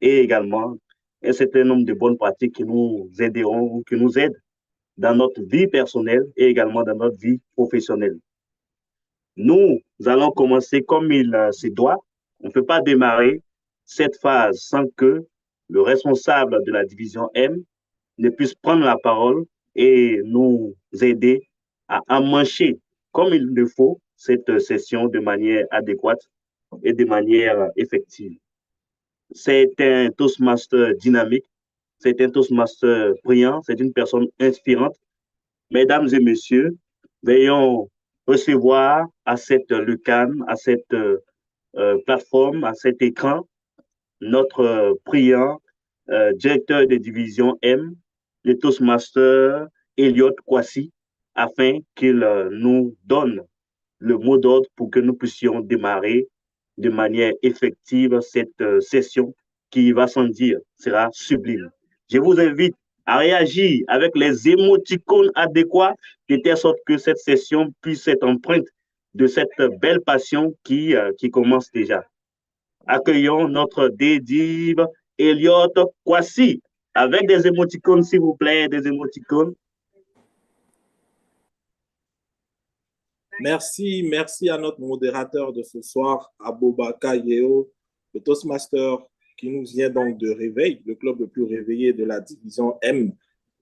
et également un certain nombre de bonnes pratiques qui nous aideront, qui nous aident dans notre vie personnelle et également dans notre vie professionnelle. Nous allons commencer comme il se doit. On ne peut pas démarrer cette phase sans que le responsable de la division M ne puisse prendre la parole et nous aider à emmancher comme il le faut cette session de manière adéquate et de manière effective. C'est un Toastmaster dynamique, c'est un Toastmaster brillant, c'est une personne inspirante. Mesdames et messieurs, veillons recevoir à cette lucane, à cette plateforme, à cet écran, notre brillant directeur de division M, le Toastmaster Elliot Kwasi, afin qu'il nous donne le mot d'ordre pour que nous puissions démarrer de manière effective cette session qui, va sans dire, sera sublime. Je vous invite à réagir avec les émoticônes adéquats de telle sorte que cette session puisse être empreinte de cette belle passion qui commence déjà. Accueillons notre dédive Elliot Kwasi avec des émoticônes, s'il vous plaît, des émoticônes. Merci à notre modérateur de ce soir, Aboubaka Yeo, le Toastmaster qui nous vient donc de Réveil, le club le plus réveillé de la division M.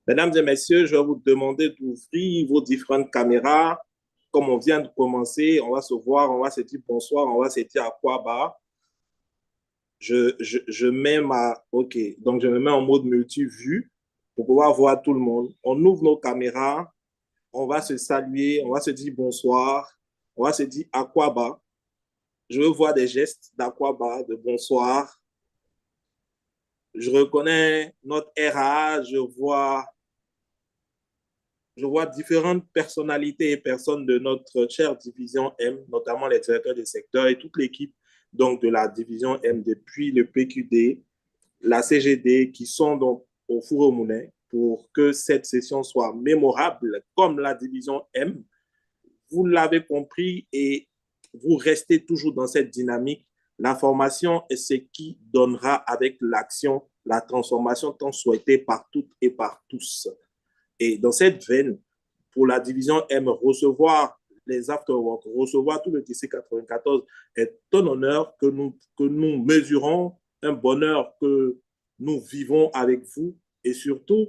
Mesdames et messieurs, je vais vous demander d'ouvrir vos différentes caméras. Comme on vient de commencer, on va se voir, on va se dire bonsoir, on va se dire à quoi bas. Je mets OK, donc je me mets en mode multi-vue pour pouvoir voir tout le monde. On ouvre nos caméras, on va se saluer, on va se dire bonsoir, on va se dire Aquaba. Je veux voir des gestes d'Aquaba, de bonsoir. Je reconnais notre RA, je vois différentes personnalités et personnes de notre chère division M, notamment les directeurs des secteurs et toute l'équipe donc de la division M depuis le PQD, la CGD, qui sont donc au four au moulin pour que cette session soit mémorable comme la division M. Vous l'avez compris et vous restez toujours dans cette dynamique. La formation est ce qui donnera avec l'action la transformation tant souhaitée par toutes et par tous. Et dans cette veine, pour la division M, recevoir les afterworks, recevoir tout le TC 94 est un honneur que nous mesurons, un bonheur que nous vivons avec vous et surtout,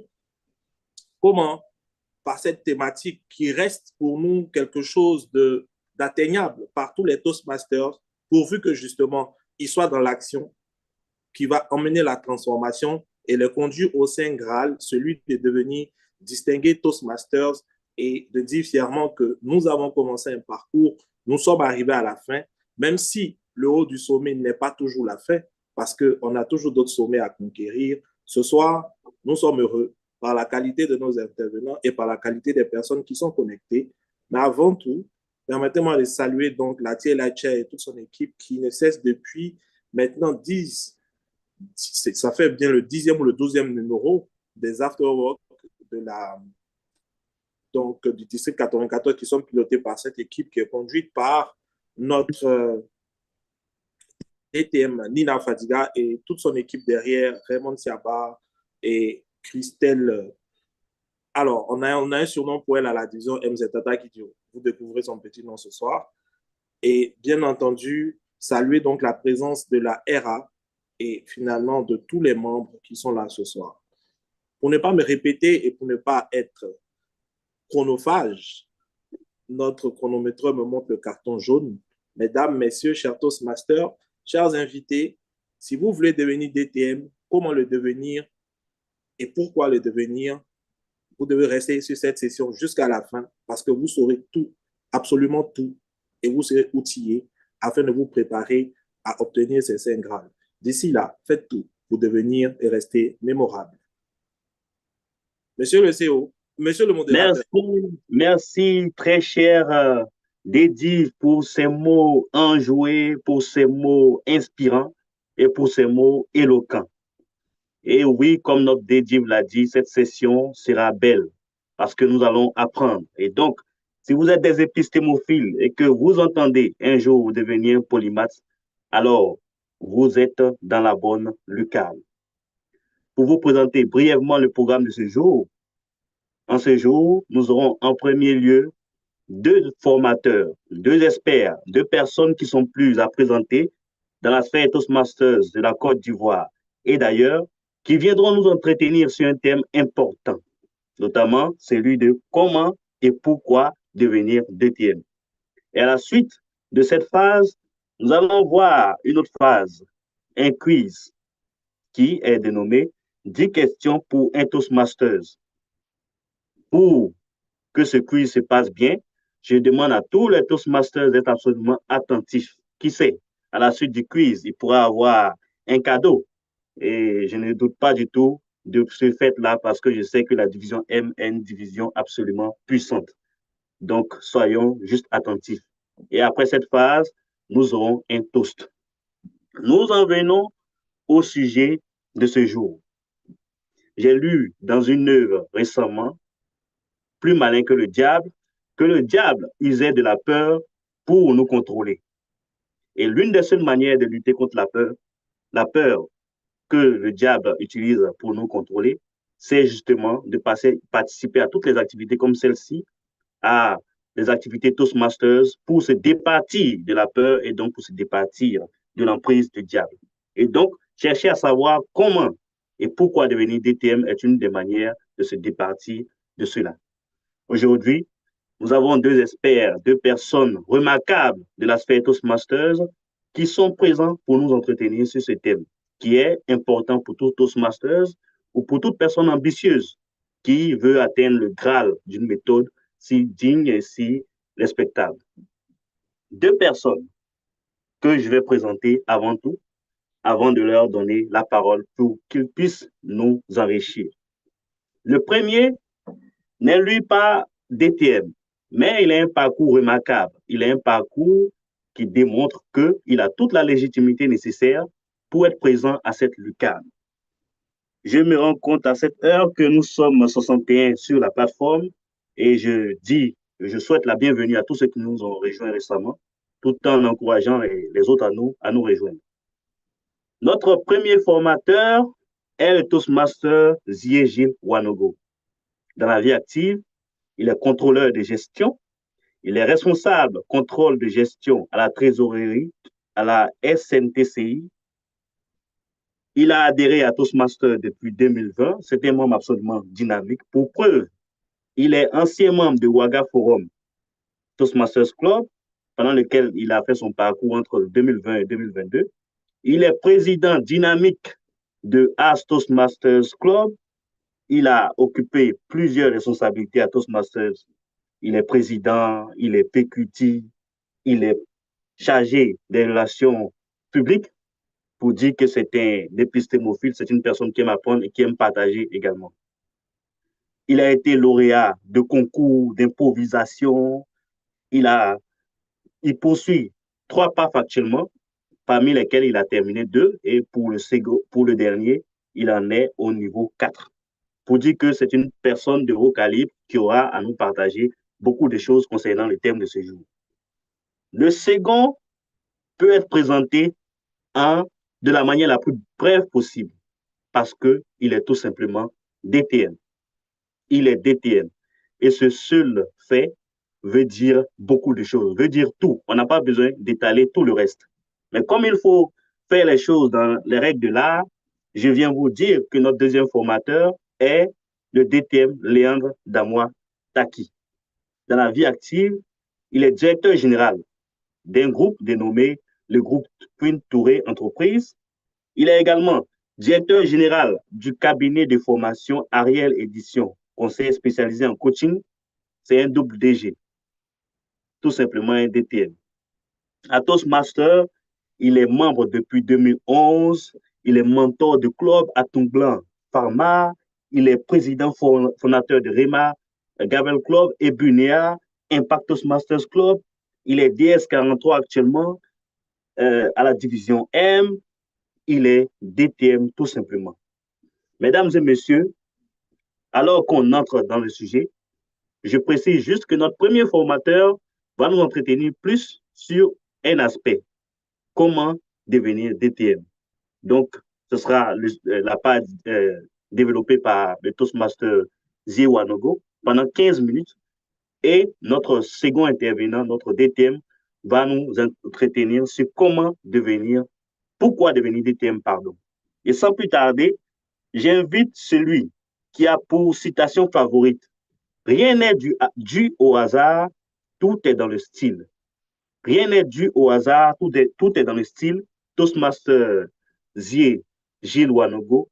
comment, par cette thématique qui reste pour nous quelque chose d'atteignable par tous les Toastmasters, pourvu que justement, ils soient dans l'action qui va emmener la transformation et le conduire au Saint Graal, celui de devenir distingué Toastmasters et de dire fièrement que nous avons commencé un parcours, nous sommes arrivés à la fin, même si le haut du sommet n'est pas toujours la fin, parce qu'on a toujours d'autres sommets à conquérir. Ce soir, nous sommes heureux par la qualité de nos intervenants et par la qualité des personnes qui sont connectées. Mais avant tout, permettez-moi de saluer donc la TLHA et toute son équipe qui ne cesse depuis maintenant 10, ça fait bien le 10e ou le 12e numéro des Afterworks donc, du district 94 qui sont pilotés par cette équipe qui est conduite par notre DTM Nina Fadiga et toute son équipe derrière, Raymond Siaba et Christelle. Alors, on a un surnom pour elle à la division MZ Tata qui dit, vous découvrez son petit nom ce soir. Et bien entendu, saluer donc la présence de la RA et finalement de tous les membres qui sont là ce soir. Pour ne pas me répéter et pour ne pas être chronophage, notre chronométreur me montre le carton jaune. Mesdames, messieurs, chers Toastmasters, chers invités, si vous voulez devenir DTM, comment le devenir et pourquoi le devenir, vous devez rester sur cette session jusqu'à la fin parce que vous saurez tout, absolument tout, et vous serez outillés afin de vous préparer à obtenir ces Saints Graal. D'ici là, faites tout pour devenir et rester mémorable. Monsieur le CEO, monsieur le modérateur. Merci très cher Dédive pour ces mots enjoués, pour ces mots inspirants et pour ces mots éloquents. Et oui, comme notre Dédive l'a dit, cette session sera belle parce que nous allons apprendre. Et donc, si vous êtes des épistémophiles et que vous entendez un jour devenir polymathe, alors vous êtes dans la bonne lucarne. Pour vous présenter brièvement le programme de ce jour, en ce jour, nous aurons en premier lieu deux formateurs, deux experts, deux personnes qui sont plus à présenter dans la sphère Toastmasters de la Côte d'Ivoire et d'ailleurs, qui viendront nous entretenir sur un thème important, notamment celui de comment et pourquoi devenir DTM. Et à la suite de cette phase, nous allons voir une autre phase, un quiz qui est dénommé 10 questions pour un Toastmasters. Pour que ce quiz se passe bien, je demande à tous les Toastmasters d'être absolument attentifs. Qui sait, à la suite du quiz, il pourra avoir un cadeau. Et je ne doute pas du tout de ce fait-là parce que je sais que la division M est une division absolument puissante. Donc, soyons juste attentifs. Et après cette phase, nous aurons un toast. Nous en venons au sujet de ce jour. J'ai lu dans une œuvre récemment, Plus malin que le diable usait de la peur pour nous contrôler. Et l'une des seules manières de lutter contre la peur que le diable utilise pour nous contrôler, c'est justement de participer à toutes les activités comme celle-ci, à des activités Toastmasters pour se départir de la peur et donc pour se départir de l'emprise du diable. Et donc, chercher à savoir comment et pourquoi devenir DTM est une des manières de se départir de cela. Aujourd'hui, nous avons deux experts, deux personnes remarquables de la sphère Toastmasters qui sont présents pour nous entretenir sur ce thème qui est important pour tous Toastmasters ou pour toute personne ambitieuse qui veut atteindre le Graal d'une méthode si digne et si respectable. Deux personnes que je vais présenter avant tout, avant de leur donner la parole pour qu'ils puissent nous enrichir. Le premier n'est lui pas DTM, mais il a un parcours remarquable. Il a un parcours qui démontre qu'il a toute la légitimité nécessaire pour être présent à cette lucarne. Je me rends compte à cette heure que nous sommes 61 sur la plateforme et je souhaite la bienvenue à tous ceux qui nous ont rejoints récemment, tout en encourageant les autres à nous rejoindre. Notre premier formateur est le Toastmaster Ziegil Wanogo. Dans la vie active, il est contrôleur de gestion, il est responsable contrôle de gestion à la trésorerie, à la SNTCI. Il a adhéré à Toastmasters depuis 2020. C'est un membre absolument dynamique. Pour preuve, il est ancien membre de Ouaga Forum Toastmasters Club, pendant lequel il a fait son parcours entre 2020 et 2022. Il est président dynamique de Ars Toastmasters Club. Il a occupé plusieurs responsabilités à Toastmasters. Il est président, il est PQT, il est chargé des relations publiques pour dire que c'est un épistémophile, c'est une personne qui aime apprendre et qui aime partager également. Il a été lauréat de concours d'improvisation. Il poursuit 3 PAF actuellement, parmi lesquels il a terminé 2 et pour le dernier, il en est au niveau 4. Pour dire que c'est une personne de haut calibre qui aura à nous partager beaucoup de choses concernant le thème de ce jour. Le second peut être présenté de la manière la plus brève possible parce qu'il est tout simplement DTM. Il est DTM. Et ce seul fait veut dire beaucoup de choses, veut dire tout. On n'a pas besoin d'étaler tout le reste. Mais comme il faut faire les choses dans les règles de l'art, je viens vous dire que notre deuxième formateur est le DTM Léandre Damois Taki. Dans la vie active, il est directeur général d'un groupe dénommé le groupe Twin Touré Entreprise. Il est également directeur général du cabinet de formation Ariel Édition, conseiller spécialisé en coaching. C'est un double DG, tout simplement un DTM. À Toastmaster, il est membre depuis 2011. Il est mentor de Club Atomblanc Pharma. Il est président fondateur de REMA, Gavel Club et Bunea, Impact Toastmasters Club. Il est DS43 actuellement à la division M. Il est DTM tout simplement. Mesdames et messieurs, alors qu'on entre dans le sujet, je précise juste que notre premier formateur va nous entretenir plus sur un aspect. Comment devenir DTM. Donc, ce sera la part développée par le Toastmaster Ziwanogo pendant 15 minutes et notre second intervenant, notre DTM, va nous entretenir sur pourquoi devenir DTM, pardon. Et sans plus tarder, j'invite celui qui a pour citation favorite: rien n'est dû au hasard, tout est dans le style. Rien n'est dû au hasard, tout est dans le style. Toastmaster Zie Gilles Wanogo.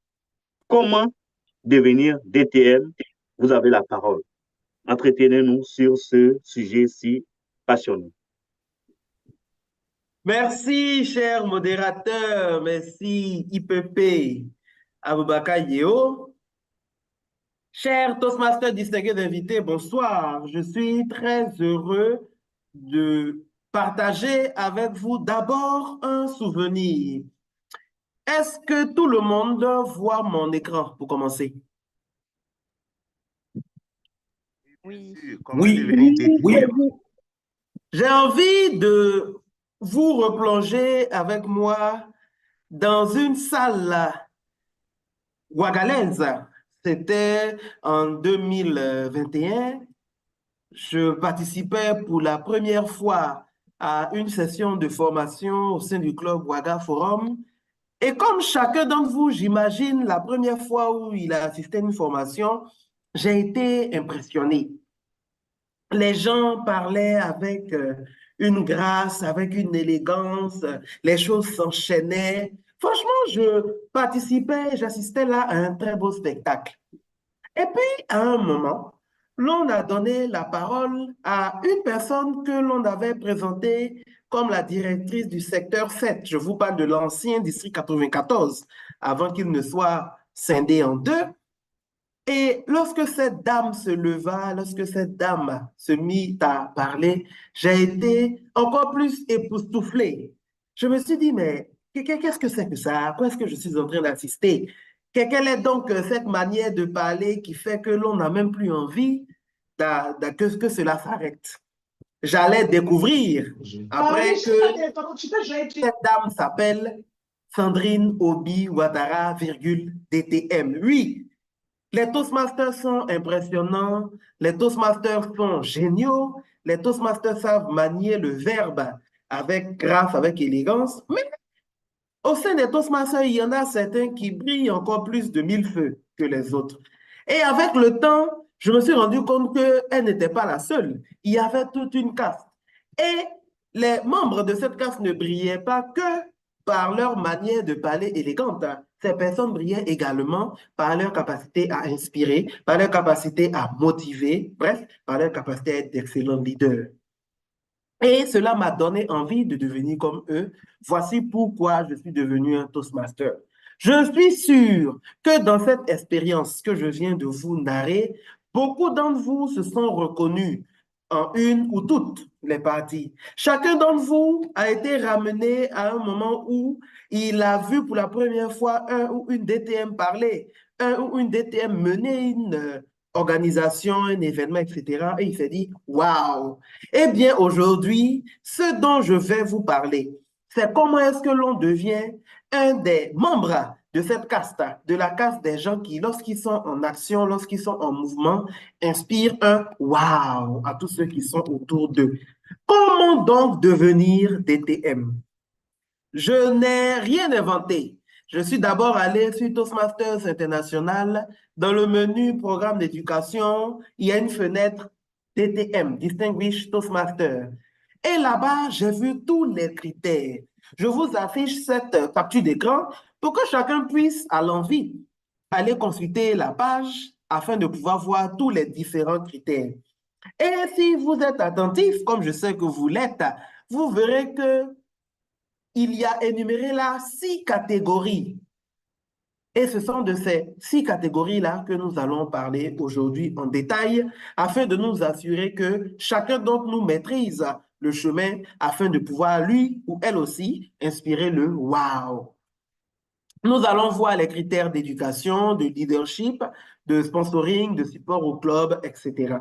Comment devenir DTM? Vous avez la parole. Entretenez-nous sur ce sujet si passionnant. Merci, cher modérateur. Merci, IPP Aboubakar Yeo. Chers Toastmasters distingués d'invités, bonsoir. Je suis très heureux de partager avec vous d'abord un souvenir. Est-ce que tout le monde voit mon écran pour commencer? Oui. Oui. J'ai envie de vous replonger avec moi dans une salle ouagalaise. C'était en 2021. Je participais pour la première fois à une session de formation au sein du club Ouaga Forum. Et comme chacun d'entre vous, j'imagine, la première fois où il a assisté à une formation, j'ai été impressionné. Les gens parlaient avec une grâce, avec une élégance, les choses s'enchaînaient. Franchement, je participais, j'assistais là à un très beau spectacle. Et puis, à un moment, l'on a donné la parole à une personne que l'on avait présentée comme la directrice du secteur 7. Je vous parle de l'ancien district 94, avant qu'il ne soit scindé en deux. Et lorsque cette dame se leva, lorsque cette dame se mit à parler, j'ai été encore plus époustouflé. Je me suis dit, mais qu'est-ce que c'est que ça? À quoi est-ce que je suis en train d'assister? Quelle est donc cette manière de parler qui fait que l'on n'a même plus envie que cela s'arrête? J'allais découvrir après que cette dame s'appelle Sandrine Obi Ouattara, DTM. Oui, les Toastmasters sont impressionnants, les Toastmasters sont géniaux, les Toastmasters savent manier le verbe avec grâce, avec élégance, mais au sein des Toastmasters, il y en a certains qui brillent encore plus de mille feux que les autres. Et avec le temps, je me suis rendu compte qu'elle n'était pas la seule. Il y avait toute une caste. Et les membres de cette caste ne brillaient pas que par leur manière de parler élégante. Ces personnes brillaient également par leur capacité à inspirer, par leur capacité à motiver, bref, par leur capacité à être d'excellents leaders. Et cela m'a donné envie de devenir comme eux. Voici pourquoi je suis devenu un Toastmaster. Je suis sûr que dans cette expérience que je viens de vous narrer, beaucoup d'entre vous se sont reconnus en une ou toutes les parties. Chacun d'entre vous a été ramené à un moment où il a vu pour la première fois un ou une DTM parler, un ou une DTM mener une organisation, un événement, etc. Et il s'est dit, waouh! Eh bien, aujourd'hui, ce dont je vais vous parler, c'est comment est-ce que l'on devient un des membres de cette caste, de la caste des gens qui, lorsqu'ils sont en action, lorsqu'ils sont en mouvement, inspirent un waouh à tous ceux qui sont autour d'eux. Comment donc devenir DTM? Je n'ai rien inventé. Je suis d'abord allé sur Toastmasters International. Dans le menu programme d'éducation, il y a une fenêtre DTM, Distinguished Toastmaster. Et là-bas, j'ai vu tous les critères. Je vous affiche cette capture d'écran pour que chacun puisse, à l'envie, aller consulter la page afin de pouvoir voir tous les différents critères. Et si vous êtes attentif, comme je sais que vous l'êtes, vous verrez que il y a énuméré là 6 catégories. Et ce sont de ces 6 catégories-là que nous allons parler aujourd'hui en détail afin de nous assurer que chacun d'entre nous maîtrise le chemin afin de pouvoir, lui ou elle aussi, inspirer le « wow ». Nous allons voir les critères d'éducation, de leadership, de sponsoring, de support au club, etc.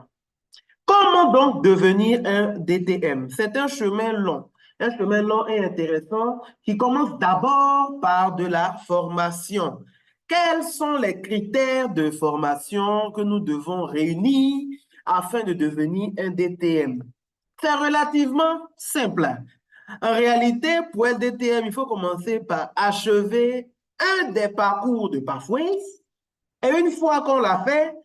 Comment donc devenir un DTM? C'est un chemin long. un chemin long et intéressant qui commence d'abord par de la formation. Quels sont les critères de formation que nous devons réunir afin de devenir un DTM? C'est relativement simple. En réalité, pour être DTM, il faut commencer par achever un des parcours de Pathways. Et une fois qu'on l'a fait,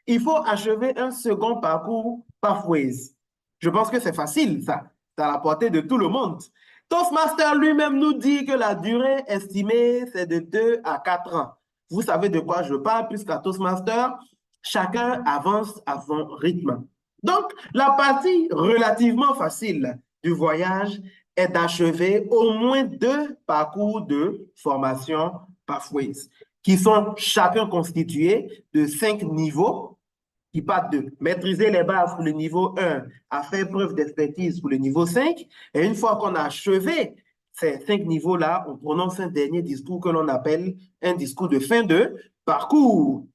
il faut achever un second parcours Pathways. Je pense que c'est facile, ça. C'est à la portée de tout le monde. Toastmaster lui-même nous dit que la durée estimée, c'est de 2 à 4 ans. Vous savez de quoi je parle, puisqu'à Toastmaster, chacun avance à son rythme. Donc, la partie relativement facile du voyage est d'achever au moins 2 parcours de formation Pathways, qui sont chacun constitués de 5 niveaux, qui partent de maîtriser les bases pour le niveau 1 à faire preuve d'expertise pour le niveau 5. Et une fois qu'on a achevé ces 5 niveaux-là, on prononce un dernier discours que l'on appelle un discours de fin de parcours.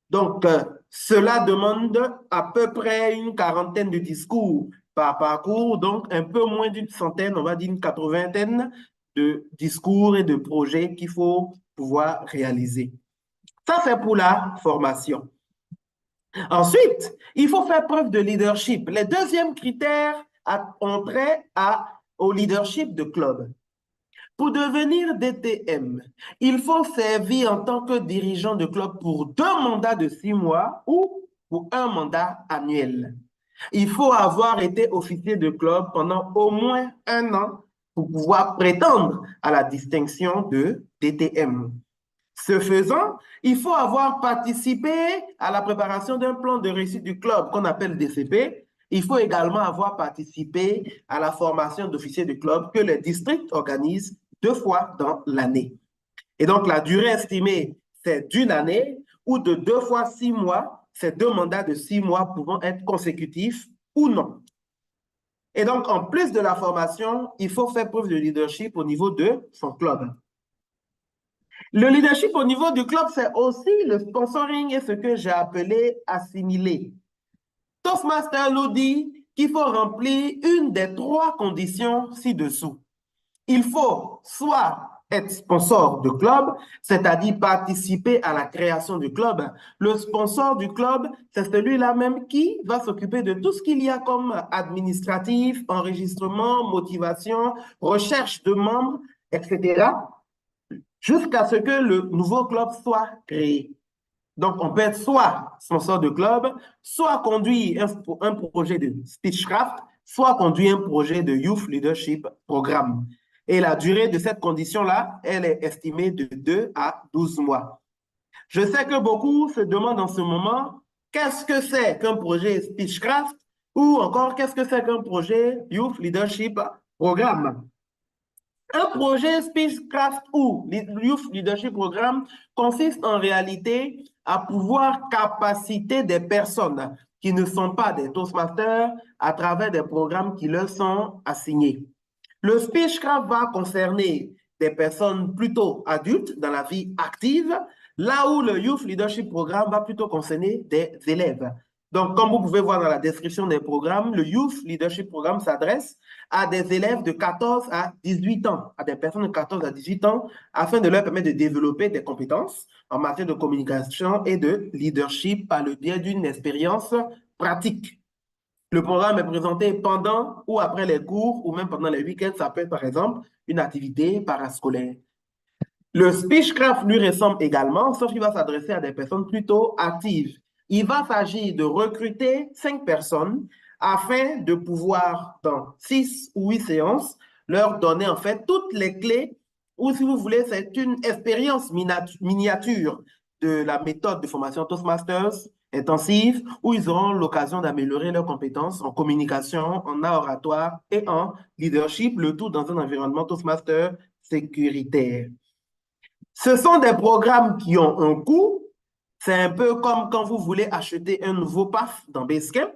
Donc, cela demande à peu près une quarantaine de discours par parcours, donc un peu moins d'une centaine, on va dire une 80aine de discours et de projets qu'il faut pouvoir réaliser. Ça, c'est pour la formation. Ensuite, il faut faire preuve de leadership. Les deuxièmes critères ont trait au leadership de club. Pour devenir DTM, il faut servir en tant que dirigeant de club pour 2 mandats de 6 mois ou pour un mandat annuel. Il faut avoir été officier de club pendant au moins 1 an pour pouvoir prétendre à la distinction de DTM. Ce faisant, il faut avoir participé à la préparation d'un plan de réussite du club qu'on appelle DCP. Il faut également avoir participé à la formation d'officiers de club que les districts organisent 2 fois dans l'année. Et donc, la durée estimée, c'est d'1 année ou de 2 fois 6 mois. Ces 2 mandats de 6 mois pouvant être consécutifs ou non. Et donc, en plus de la formation, il faut faire preuve de leadership au niveau de son club. Le leadership au niveau du club, c'est aussi le sponsoring et ce que j'ai appelé assimiler. Toastmaster nous dit qu'il faut remplir une des 3 conditions ci-dessous. Il faut soit être sponsor de club, c'est-à-dire participer à la création du club. Le sponsor du club, c'est celui-là même qui va s'occuper de tout ce qu'il y a comme administratif, enregistrement, motivation, recherche de membres, etc., jusqu'à ce que le nouveau club soit créé. Donc, on peut être soit sponsor de club, soit conduire un projet de Speechcraft, soit conduire un projet de Youth Leadership Programme. Et la durée de cette condition-là, elle est estimée de 2 à 12 mois. Je sais que beaucoup se demandent en ce moment, qu'est-ce que c'est qu'un projet Speechcraft ou encore qu'est-ce que c'est qu'un projet Youth Leadership Programme? Un projet Speechcraft ou Youth Leadership Programme consiste en réalité à pouvoir capaciter des personnes qui ne sont pas des Toastmasters à travers des programmes qui leur sont assignés. Le Speechcraft va concerner des personnes plutôt adultes dans la vie active, là où le Youth Leadership Programme va plutôt concerner des élèves. Donc, comme vous pouvez voir dans la description des programmes, le Youth Leadership Programme s'adresse à des élèves de 14 à 18 ans, à des personnes de 14 à 18 ans, afin de leur permettre de développer des compétences en matière de communication et de leadership par le biais d'une expérience pratique. Le programme est présenté pendant ou après les cours ou même pendant les week-ends. Ça peut être, par exemple, une activité parascolaire. Le Speechcraft lui ressemble également, sauf qu'il va s'adresser à des personnes plutôt actives. Il va s'agir de recruter 5 personnes afin de pouvoir, dans 6 ou 8 séances, leur donner en fait toutes les clés, ou si vous voulez, c'est une expérience miniature de la méthode de formation Toastmasters intensive, où ils auront l'occasion d'améliorer leurs compétences en communication, en art oratoire et en leadership, le tout dans un environnement Toastmaster sécuritaire. Ce sont des programmes qui ont un coût. C'est un peu comme quand vous voulez acheter un nouveau PAF dans Basecamp.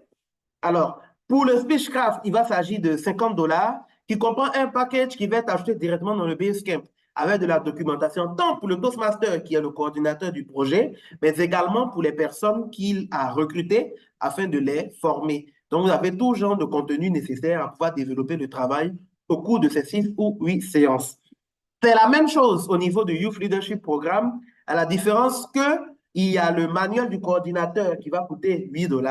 Alors, pour le Speechcraft, il va s'agir de 50 $ qui comprend un package qui va être acheté directement dans le Basecamp avec de la documentation, tant pour le Toastmaster qui est le coordinateur du projet, mais également pour les personnes qu'il a recrutées afin de les former. Donc, vous avez tout genre de contenu nécessaire à pouvoir développer le travail au cours de ces 6 ou 8 séances. C'est la même chose au niveau du Youth Leadership Programme, à la différence qu'il y a le manuel du coordinateur qui va coûter 8 $,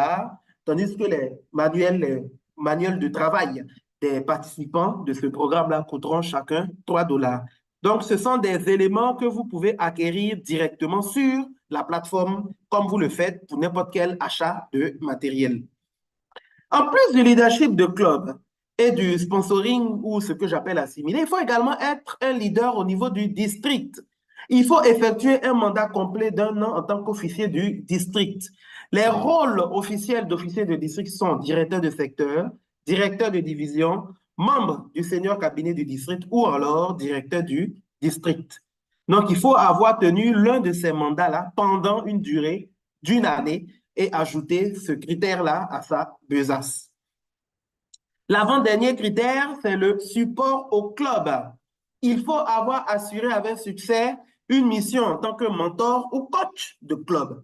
tandis que les manuels de travail des participants de ce programme-là coûteront chacun 3 $. Donc, ce sont des éléments que vous pouvez acquérir directement sur la plateforme, comme vous le faites pour n'importe quel achat de matériel. En plus du leadership de club et du sponsoring ou ce que j'appelle assimilé, il faut également être un leader au niveau du district. Il faut effectuer un mandat complet d'1 an en tant qu'officier du district. Les rôles officiels d'officier de district sont directeur de secteur, directeur de division, membre du senior cabinet du district ou alors directeur du district. Donc, il faut avoir tenu l'un de ces mandats-là pendant une durée d'1 année et ajouter ce critère-là à sa besace. L'avant-dernier critère, c'est le support au club. Il faut avoir assuré avec succès une mission en tant que mentor ou coach de club.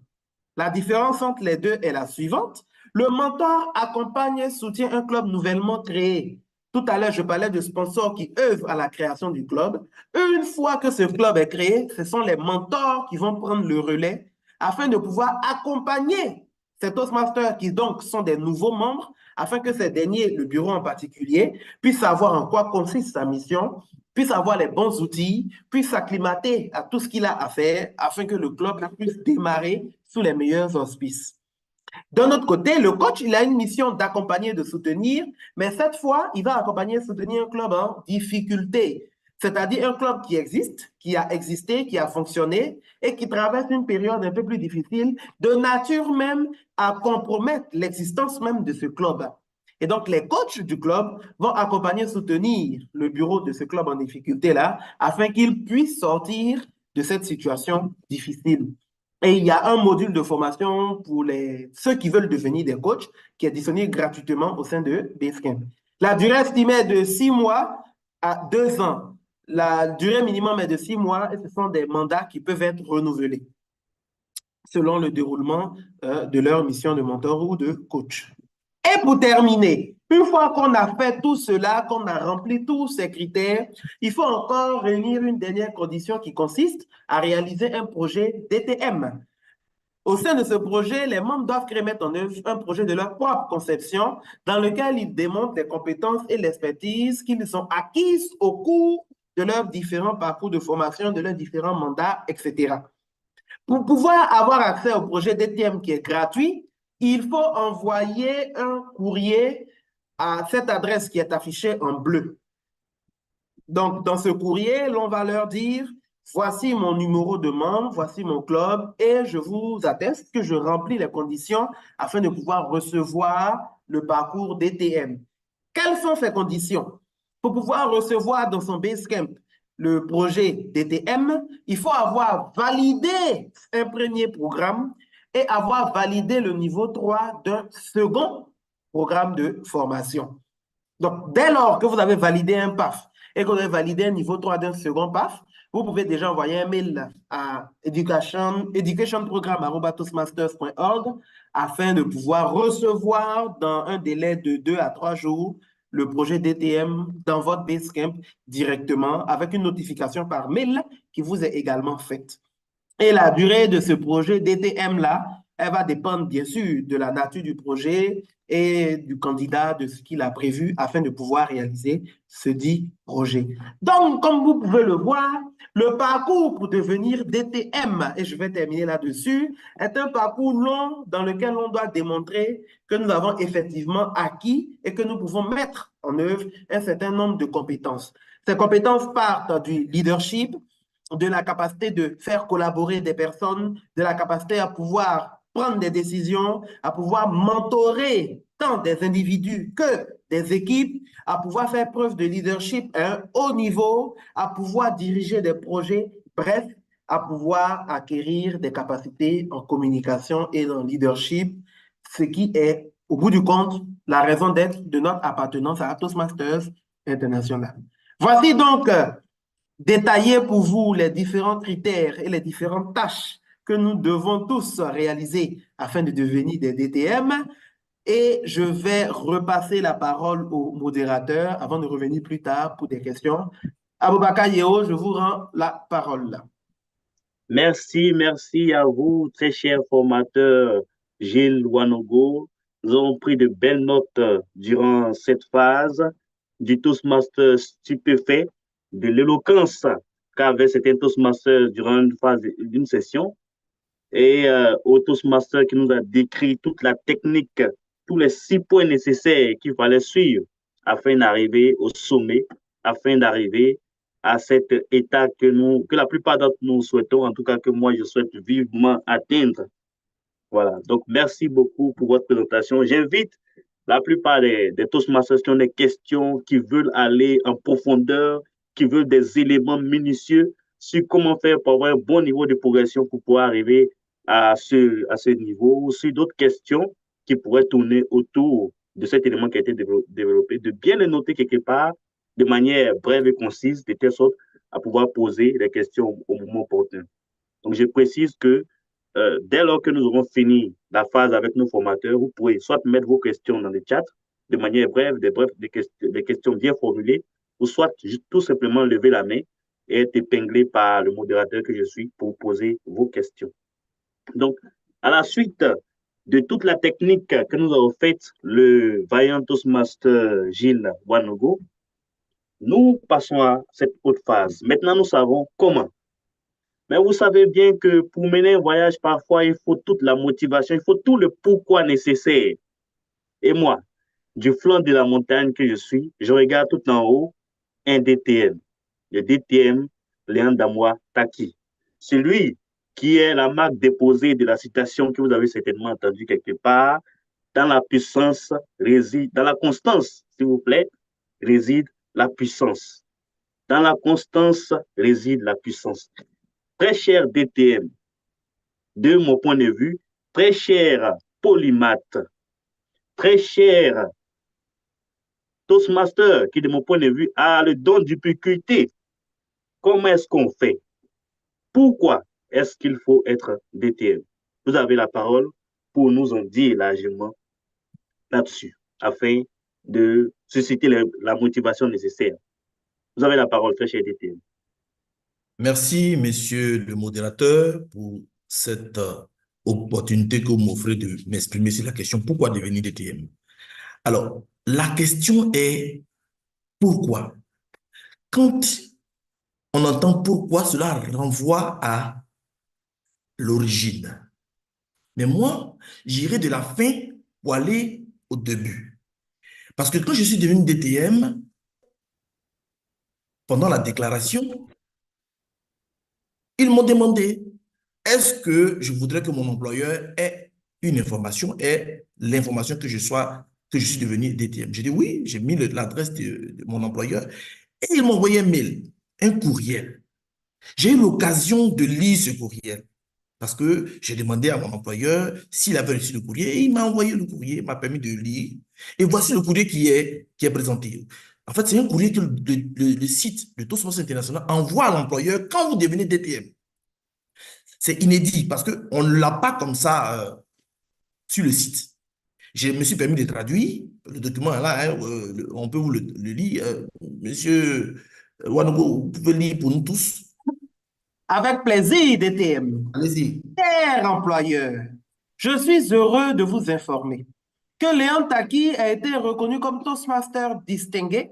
La différence entre les deux est la suivante. Le mentor accompagne et soutient un club nouvellement créé. Tout à l'heure, je parlais de sponsors qui œuvrent à la création du club. Une fois que ce club est créé, ce sont les mentors qui vont prendre le relais afin de pouvoir accompagner ces Toastmasters qui donc sont des nouveaux membres, afin que ces derniers, le bureau en particulier, puissent savoir en quoi consiste sa mission, puissent avoir les bons outils, puissent s'acclimater à tout ce qu'il a à faire, afin que le club puisse démarrer sous les meilleurs auspices. D'un autre côté, le coach, il a une mission d'accompagner, de soutenir, mais cette fois, il va accompagner et soutenir un club en difficulté, c'est-à-dire un club qui existe, qui a existé, qui a fonctionné et qui traverse une période un peu plus difficile, de nature même à compromettre l'existence même de ce club. Et donc, les coachs du club vont accompagner et soutenir le bureau de ce club en difficulté-là afin qu'il puisse sortir de cette situation difficile. Et il y a un module de formation pour ceux qui veulent devenir des coachs qui est disponible gratuitement au sein de Basecamp. La durée estimée est de 6 mois à 2 ans. La durée minimum est de 6 mois et ce sont des mandats qui peuvent être renouvelés selon le déroulement de leur mission de mentor ou de coach. Et pour terminer, une fois qu'on a fait tout cela, qu'on a rempli tous ces critères, il faut encore réunir une dernière condition qui consiste à réaliser un projet DTM. Au sein de ce projet, les membres doivent créer, mettre en œuvre un projet de leur propre conception dans lequel ils démontrent les compétences et l'expertise qu'ils ont acquises au cours de leurs différents parcours de formation, de leurs différents mandats, etc. Pour pouvoir avoir accès au projet DTM qui est gratuit, il faut envoyer un courrier à cette adresse qui est affichée en bleu. Donc, dans ce courrier, l'on va leur dire, voici mon numéro de membre, voici mon club, et je vous atteste que je remplis les conditions afin de pouvoir recevoir le parcours DTM. Quelles sont ces conditions? Pour pouvoir recevoir dans son Basecamp le projet DTM, il faut avoir validé un premier programme et avoir validé le niveau 3 d'un second programme de formation. Donc, dès lors que vous avez validé un PAF et que vous avez validé un niveau 3 d'un second PAF, vous pouvez déjà envoyer un mail à educationprogramme@toastmasters.org afin de pouvoir recevoir dans un délai de 2 à 3 jours le projet DTM dans votre Basecamp directement avec une notification par mail qui vous est également faite. Et la durée de ce projet DTM-là, elle va dépendre bien sûr de la nature du projet et du candidat, de ce qu'il a prévu afin de pouvoir réaliser ce dit projet. Donc, comme vous pouvez le voir, le parcours pour devenir DTM, et je vais terminer là-dessus, est un parcours long dans lequel on doit démontrer que nous avons effectivement acquis et que nous pouvons mettre en œuvre un certain nombre de compétences. Ces compétences partent du leadership, de la capacité de faire collaborer des personnes, de la capacité à pouvoir prendre des décisions, à pouvoir mentorer tant des individus que des équipes, à pouvoir faire preuve de leadership à un haut niveau, à pouvoir diriger des projets, bref, à pouvoir acquérir des capacités en communication et en leadership, ce qui est, au bout du compte, la raison d'être de notre appartenance à Toastmasters International. Voici donc détailler pour vous les différents critères et les différentes tâches que nous devons tous réaliser afin de devenir des DTM. et je vais repasser la parole au modérateur avant de revenir plus tard pour des questions. Aboubakar Yeo, je vous rends la parole. Merci à vous, très cher formateur Gilles Wanogo. Nous avons pris de belles notes durant cette phase du Toastmaster stupéfait, de l'éloquence qu'avait cet Toastmaster durant une phase d'une session, et au Toastmaster qui nous a décrit toute la technique, tous les 6 points nécessaires qu'il fallait suivre afin d'arriver au sommet, afin d'arriver à cet état que la plupart d'entre nous souhaitons, en tout cas que moi je souhaite vivement atteindre. Voilà, donc merci beaucoup pour votre présentation. J'invite la plupart des Toastmasters qui ont des questions, qui veulent aller en profondeur, qui veulent des éléments minutieux sur comment faire pour avoir un bon niveau de progression pour pouvoir arriver à ce niveau, ou sur d'autres questions qui pourraient tourner autour de cet élément qui a été développé, de bien les noter quelque part de manière brève et concise, de telle sorte à pouvoir poser les questions au moment opportun. Donc, je précise que dès lors que nous aurons fini la phase avec nos formateurs, vous pourrez soit mettre vos questions dans le chat de manière brève, des questions bien formulées, ou soit tout simplement lever la main et être épinglé par le modérateur que je suis pour poser vos questions. Donc, à la suite de toute la technique que nous avons faite, le vaillant Toastmaster Gilles Wanogo, nous passons à cette autre phase. Maintenant, nous savons comment. Mais vous savez bien que pour mener un voyage, parfois, il faut toute la motivation, il faut tout le pourquoi nécessaire. Et moi, du flanc de la montagne que je suis, je regarde tout en haut un DTM. Le DTM, Léon Damois Taki. Celui qui est la marque déposée de la citation que vous avez certainement entendue quelque part, dans la puissance réside, dans la constance, s'il vous plaît, réside la puissance. Dans la constance réside la puissance. Très cher DTM, de mon point de vue, très cher polymath, très cher Toastmaster, qui de mon point de vue a le don d'ubiquité. Comment est-ce qu'on fait? Pourquoi est-ce qu'il faut être DTM? Vous avez la parole pour nous en dire largement là-dessus, afin de susciter la motivation nécessaire. Vous avez la parole, très cher DTM. Merci, monsieur le modérateur, pour cette opportunité que vous m'offrez de m'exprimer sur la question pourquoi devenir DTM. Alors, la question est pourquoi? Quand on entend pourquoi, cela renvoie à l'origine. Mais moi, j'irai de la fin pour aller au début. Parce que quand je suis devenu DTM, pendant la déclaration, ils m'ont demandé, est-ce que je voudrais que mon employeur ait une information, ait l'information que je suis devenu DTM? J'ai dit oui, j'ai mis l'adresse de mon employeur et ils m'ont envoyé un mail, un courriel. J'ai eu l'occasion de lire ce courriel parce que j'ai demandé à mon employeur s'il avait reçu le courrier et il m'a envoyé le courrier, m'a permis de lire. Et voici le courrier qui est présenté. En fait, c'est un courrier que le site de Toastmasters International envoie à l'employeur quand vous devenez DTM. C'est inédit parce qu'on ne l'a pas comme ça sur le site. Je me suis permis de traduire. Le document est là, hein, on peut vous le lire. Monsieur Wanogo, vous pouvez lire pour nous tous. Avec plaisir, DTM. Allez-y. Cher employeur, je suis heureux de vous informer que Léon Taki a été reconnu comme Toastmaster distingué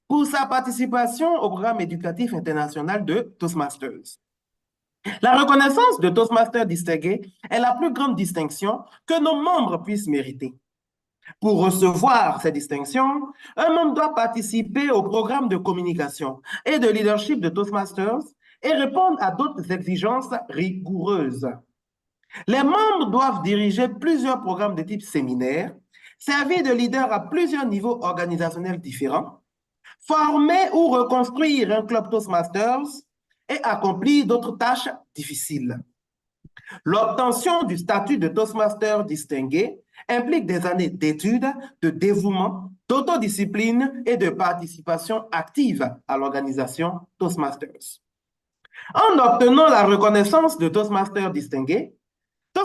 pour sa participation au programme éducatif international de Toastmasters. La reconnaissance de Toastmaster distingué est la plus grande distinction que nos membres puissent mériter. Pour recevoir ces distinctions, un membre doit participer au programme de communication et de leadership de Toastmasters et répondre à d'autres exigences rigoureuses. Les membres doivent diriger plusieurs programmes de type séminaire, servir de leader à plusieurs niveaux organisationnels différents, former ou reconstruire un club Toastmasters et accomplir d'autres tâches difficiles. L'obtention du statut de Toastmaster distingué implique des années d'études, de dévouement, d'autodiscipline et de participation active à l'organisation Toastmasters. En obtenant la reconnaissance de Toastmaster distingué,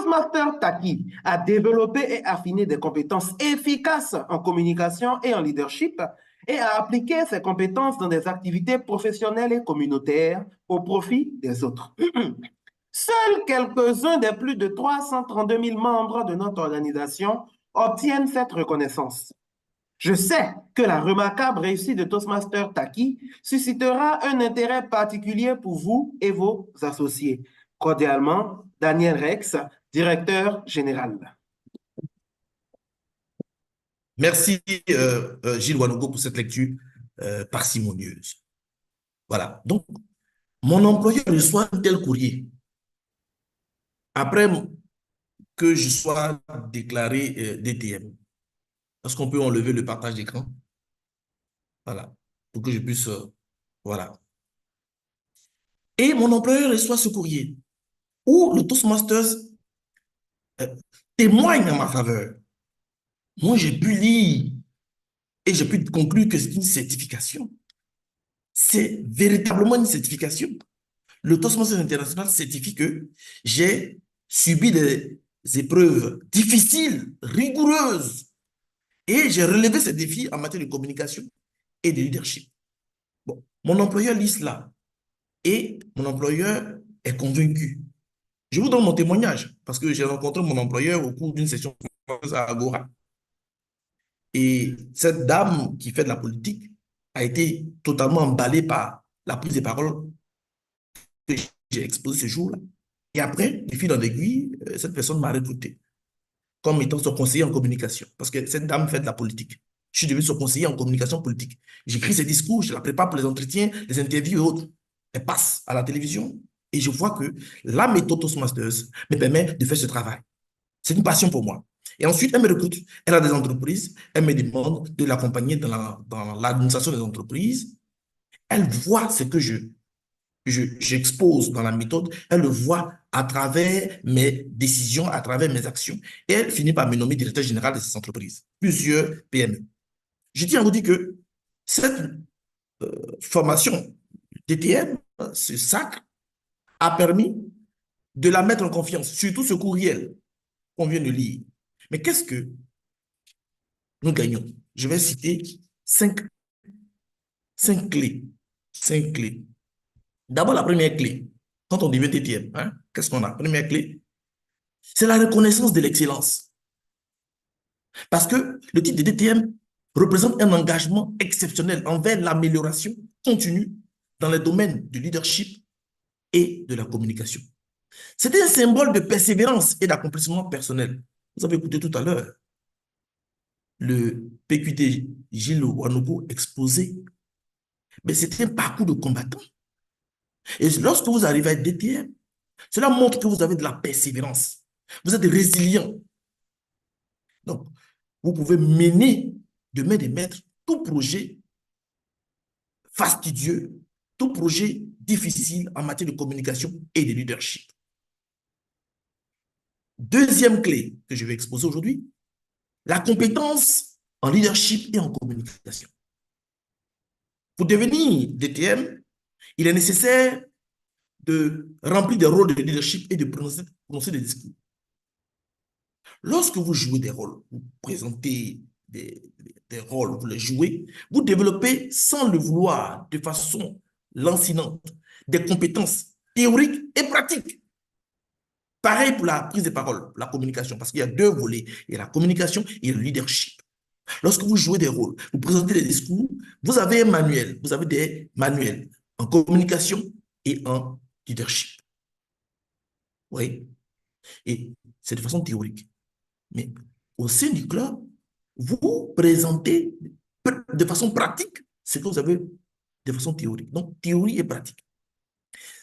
Toastmaster Taki a développé et affiné des compétences efficaces en communication et en leadership et a appliqué ces compétences dans des activités professionnelles et communautaires au profit des autres. Seuls quelques-uns des plus de 332 000 membres de notre organisation obtiennent cette reconnaissance. Je sais que la remarquable réussite de Toastmaster Taki suscitera un intérêt particulier pour vous et vos associés. Cordialement, Daniel Rex, directeur général. Merci, Gilles Wanogo, pour cette lecture parcimonieuse. Voilà. Donc, mon employeur reçoit un tel courrier après que je sois déclaré DTM. Est-ce qu'on peut enlever le partage d'écran? Voilà. Pour que je puisse... voilà. Et mon employeur reçoit ce courrier où le Toastmasters témoigne en ma faveur. Moi, j'ai pu lire et j'ai pu conclure que c'est une certification. C'est véritablement une certification. Le Toastmasters International certifie que j'ai subi des épreuves difficiles, rigoureuses, et j'ai relevé ces défis en matière de communication et de leadership. Bon, mon employeur lit cela et mon employeur est convaincu. Je vous donne mon témoignage parce que j'ai rencontré mon employeur au cours d'une session à Agora. Et cette dame qui fait de la politique a été totalement emballée par la prise de parole que j'ai exposée ce jour-là. Et après, de fil en aiguille, cette personne m'a recruté comme étant son conseiller en communication. Parce que cette dame fait de la politique. Je suis devenu son conseiller en communication politique. J'écris ses discours, je la prépare pour les entretiens, les interviews et autres. Elle passe à la télévision et je vois que la méthode Toastmasters me permet de faire ce travail. C'est une passion pour moi. Et ensuite, elle me recrute. Elle a des entreprises. Elle me demande de l'accompagner dans l'administration des entreprises. Elle voit ce que j'expose dans la méthode. Elle le voit à travers mes décisions, à travers mes actions. Et elle finit par me nommer directeur général de ces entreprises. Plusieurs PME. Je tiens à vous dire que cette formation DTM, ce sacre, a permis de la mettre en confiance, surtout ce courriel qu'on vient de lire. Mais qu'est-ce que nous gagnons? Je vais citer cinq clés. Cinq clés. D'abord, la première clé, quand on devient DTM, hein, qu'est-ce qu'on a? Première clé, c'est la reconnaissance de l'excellence. Parce que le titre de DTM représente un engagement exceptionnel envers l'amélioration continue dans les domaines du leadership et de la communication. C'était un symbole de persévérance et d'accomplissement personnel. Vous avez écouté tout à l'heure le PQD Gilles Wanogo exposé, mais c'était un parcours de combattant. Et lorsque vous arrivez à être DTM, cela montre que vous avez de la persévérance. Vous êtes résilient. Donc, vous pouvez mener de main de maître tout projet fastidieux, tout projet difficile en matière de communication et de leadership. Deuxième clé que je vais exposer aujourd'hui, la compétence en leadership et en communication. Pour devenir DTM, il est nécessaire de remplir des rôles de leadership et de prononcer des discours. Lorsque vous jouez des rôles, vous présentez des rôles, vous les jouez, vous développez sans le vouloir, de façon lancinante, des compétences théoriques et pratiques. Pareil pour la prise de parole, la communication, parce qu'il y a deux volets, il y a la communication et le leadership. Lorsque vous jouez des rôles, vous présentez des discours, vous avez un manuel, vous avez des manuels en communication et en leadership. Oui. Et c'est de façon théorique. Mais au sein du club, vous présentez de façon pratique ce que vous avez de façon théorique. Donc, théorie et pratique.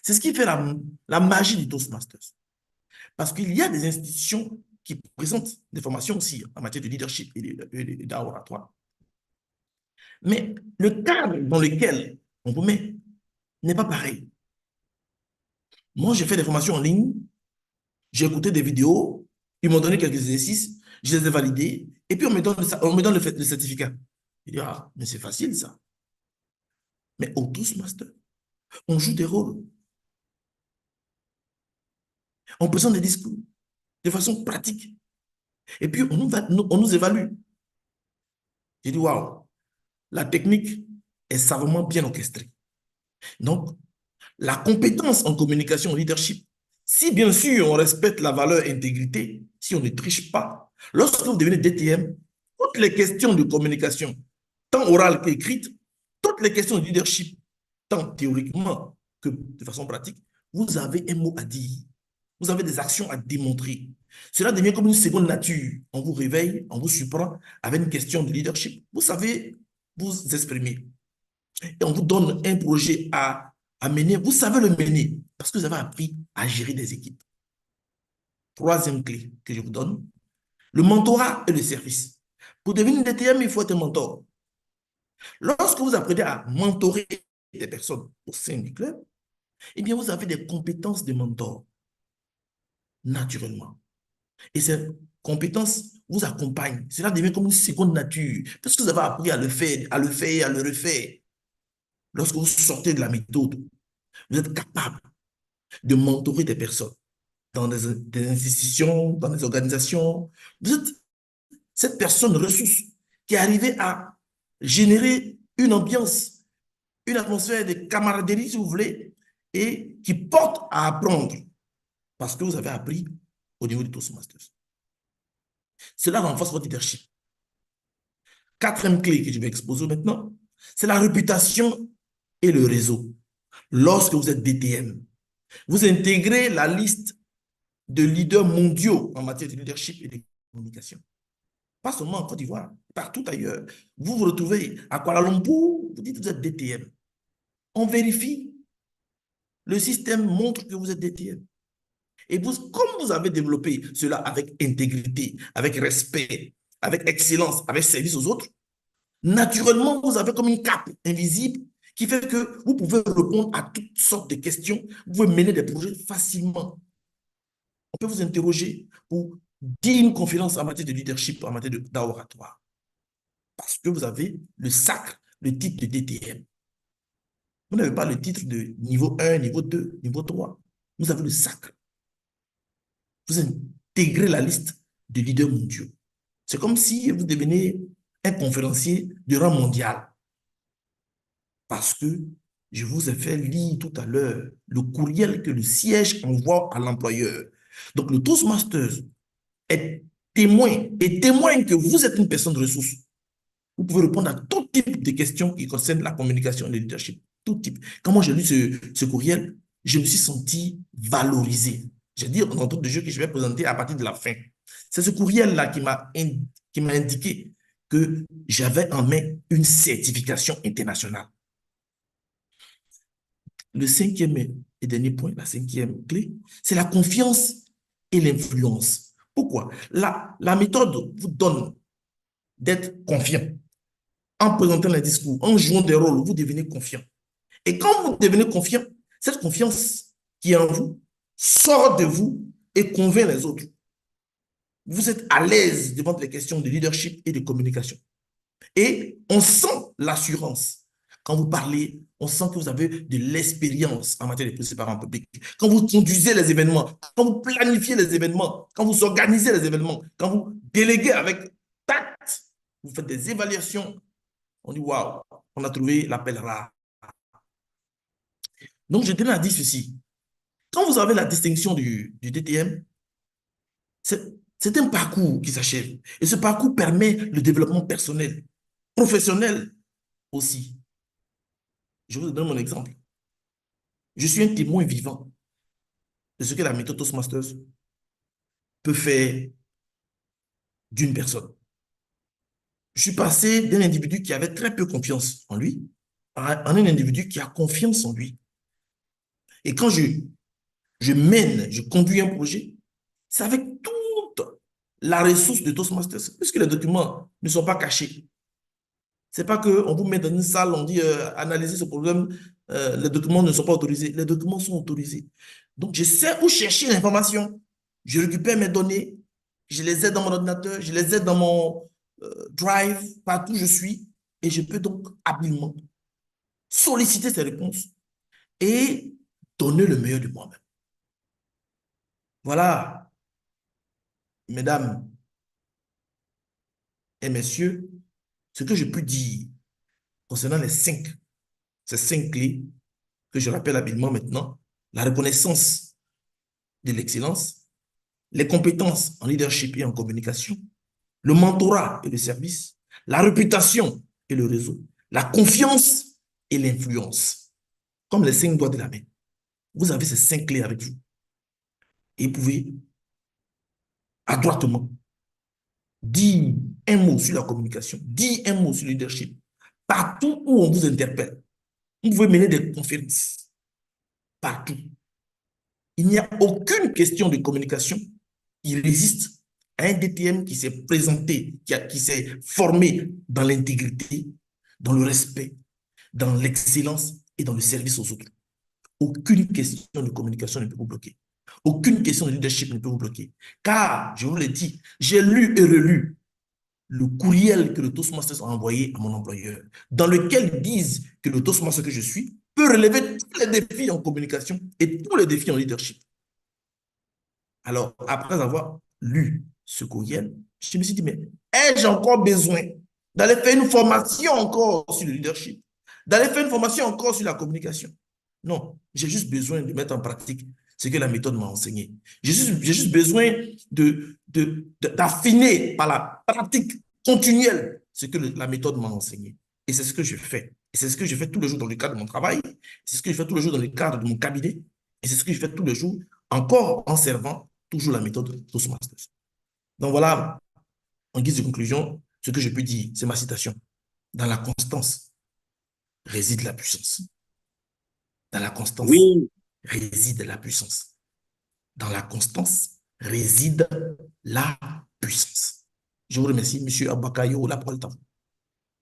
C'est ce qui fait la magie du Toastmasters. Parce qu'il y a des institutions qui présentent des formations aussi en matière de leadership et d'oratoire. Mais le cadre dans lequel on vous met n'est pas pareil. Moi, j'ai fait des formations en ligne, j'ai écouté des vidéos, ils m'ont donné quelques exercices, je les ai validés, et puis on me donne le certificat. Il dit, ah, mais c'est facile ça. Mais au Toastmaster, on joue des rôles. On présente des discours. de façon pratique. Et puis, on nous évalue. J'ai dit, waouh, la technique est savamment bien orchestrée. Donc, la compétence en communication, en leadership, si bien sûr on respecte la valeur intégrité, si on ne triche pas, lorsque vous devenez DTM, toutes les questions de communication, tant orale qu'écrite, toutes les questions de leadership, tant théoriquement que de façon pratique, vous avez un mot à dire. Vous avez des actions à démontrer. Cela devient comme une seconde nature. On vous réveille, on vous surprend avec une question de leadership. Vous savez vous exprimer. Et on vous donne un projet à mener. Vous savez le mener parce que vous avez appris à gérer des équipes. Troisième clé que je vous donne, le mentorat et le service. Pour devenir DTM, il faut être un mentor. Lorsque vous apprenez à mentorer des personnes au sein du club, eh bien, vous avez des compétences de mentor, naturellement. Et ces compétences vous accompagnent. Cela devient comme une seconde nature, parce que vous avez appris à le faire, à le faire, à le refaire. Lorsque vous sortez de la méthode, vous êtes capable de mentorer des personnes dans des institutions, dans des organisations. Vous êtes cette personne ressource qui est arrivée à générer une ambiance, une atmosphère de camaraderie, si vous voulez, et qui porte à apprendre parce que vous avez appris au niveau du Toastmasters. Cela renforce votre leadership. Quatrième clé que je vais exposer maintenant, c'est la réputation et le réseau. Lorsque vous êtes DTM, vous intégrez la liste de leaders mondiaux en matière de leadership et de communication. Pas seulement en Côte d'Ivoire, partout ailleurs. Vous vous retrouvez à Kuala Lumpur, vous dites que vous êtes DTM. On vérifie. Le système montre que vous êtes DTM. Et vous, comme vous avez développé cela avec intégrité, avec respect, avec excellence, avec service aux autres, naturellement, vous avez comme une cape invisible qui fait que vous pouvez répondre à toutes sortes de questions. Vous pouvez mener des projets facilement. On peut vous interroger pour dire une conférence en matière de leadership, en matière d'oratoire. Parce que vous avez le sacre, le titre de DTM. Vous n'avez pas le titre de niveau 1, niveau 2, niveau 3. Vous avez le sacre. Vous intégrez la liste de leaders mondiaux. C'est comme si vous devenez un conférencier de rang mondial. Parce que je vous ai fait lire tout à l'heure le courriel que le siège envoie à l'employeur. Donc, le Toastmasters est témoin et témoigne que vous êtes une personne de ressources. Vous pouvez répondre à tout type de questions qui concernent la communication et le leadership. Tout type. Quand moi j'ai lu ce courriel, je me suis senti valorisé. J'ai dit en entrée de jeu que je vais présenter à partir de la fin. C'est ce courriel-là qui m'a indiqué que j'avais en main une certification internationale. Le cinquième et dernier point, la cinquième clé, c'est la confiance et l'influence. Pourquoi? La méthode vous donne d'être confiant. En présentant les discours, en jouant des rôles, vous devenez confiant. Et quand vous devenez confiant, cette confiance qui est en vous sort de vous et convainc les autres. Vous êtes à l'aise devant les questions de leadership et de communication. Et on sent l'assurance. Quand vous parlez, on sent que vous avez de l'expérience en matière de prise de parole en public. Quand vous conduisez les événements, quand vous planifiez les événements, quand vous organisez les événements, quand vous déléguez avec tact, vous faites des évaluations, on dit waouh, on a trouvé l'appel rare. Donc, je tenais à dire ceci. Quand vous avez la distinction du DTM, c'est un parcours qui s'achève. Et ce parcours permet le développement personnel, professionnel aussi. Je vous donne mon exemple. Je suis un témoin vivant de ce que la méthode Toastmasters peut faire d'une personne. Je suis passé d'un individu qui avait très peu confiance en lui à un individu qui a confiance en lui. Et quand je conduis un projet, c'est avec toute la ressource de Toastmasters, puisque les documents ne sont pas cachés. Ce n'est pas qu'on vous met dans une salle, on dit analyser ce problème, les documents ne sont pas autorisés. Les documents sont autorisés. Donc, je sais où chercher l'information. Je récupère mes données, je les ai dans mon ordinateur, je les ai dans mon Drive, partout où je suis, et je peux donc habilement solliciter ces réponses et donner le meilleur de moi-même. Voilà mesdames et messieurs, ce que je peux dire concernant ces cinq clés que je rappelle habilement maintenant: la reconnaissance de l'excellence, les compétences en leadership et en communication, le mentorat et le service, la réputation et le réseau, la confiance et l'influence. Comme les 5 doigts de la main. Vous avez ces 5 clés avec vous. Et vous pouvez adroitement dire un mot sur la communication, dire un mot sur le leadership. Partout où on vous interpelle, vous pouvez mener des conférences. Partout. Il n'y a aucune question de communication qui résiste à un DTM qui s'est présenté, qui s'est formé dans l'intégrité, dans le respect, dans l'excellence et dans le service aux autres. Aucune question de communication ne peut vous bloquer. Aucune question de leadership ne peut vous bloquer. Car, je vous l'ai dit, j'ai lu et relu le courriel que le Toastmasters a envoyé à mon employeur, dans lequel ils disent que le Toastmaster que je suis peut relever tous les défis en communication et tous les défis en leadership. Alors, après avoir lu ce courriel, je me suis dit, mais ai-je encore besoin d'aller faire une formation encore sur le leadership, d'aller faire une formation encore sur la communication? Non, j'ai juste besoin de mettre en pratique ce que la méthode m'a enseigné. J'ai juste besoin d'affiner par la pratique continuelle ce que la méthode m'a enseigné. Et c'est ce que je fais. Et c'est ce que je fais tous les jours dans le cadre de mon travail. C'est ce que je fais tous les jours dans le cadre de mon cabinet. Et c'est ce que je fais tous les jours encore en servant toujours la méthode Toastmasters. Donc voilà, en guise de conclusion, ce que je peux dire, c'est ma citation. Dans la constance réside la puissance. Dans la constance Oui, réside la puissance. Dans la constance réside la puissance. Je vous remercie, M. Abakayo, la parole est à vous.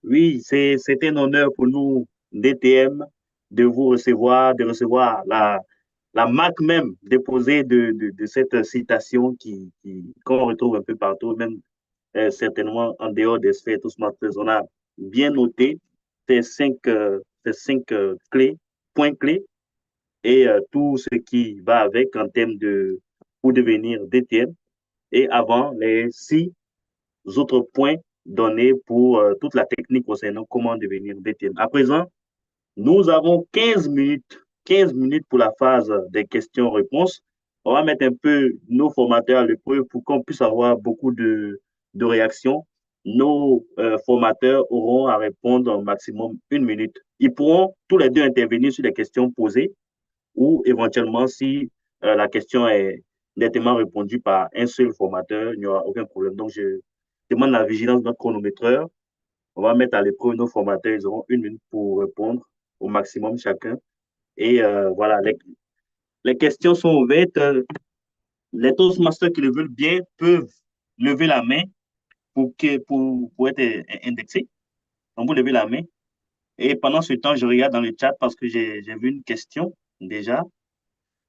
oui, c'est un honneur pour nous, DTM, de vous recevoir, de recevoir la marque même déposée de cette citation qu'on retrouve un peu partout, même certainement en dehors des sphères Toastmasters. On a bien noté ces cinq clés, points clés et tout ce qui va avec en termes pour devenir DTM. Et avant, les 6 autres points donnés pour toute la technique concernant comment devenir DTM. À présent, nous avons 15 minutes pour la phase des questions-réponses. On va mettre un peu nos formateurs à l'épreuve pour qu'on puisse avoir beaucoup de réactions. Nos formateurs auront à répondre au maximum 1 minute. Ils pourront tous les deux intervenir sur les questions posées ou éventuellement, si la question est nettement répondue par un seul formateur, il n'y aura aucun problème. Donc, je demande la vigilance de notre chronométreur. On va mettre à l'épreuve nos formateurs. Ils auront 1 minute pour répondre au maximum chacun. Et voilà, les questions sont ouvertes. Les Toastmasters qui le veulent bien peuvent lever la main pour être indexés. Donc, vous levez la main. Et pendant ce temps, je regarde dans le chat parce que j'ai vu une question déjà.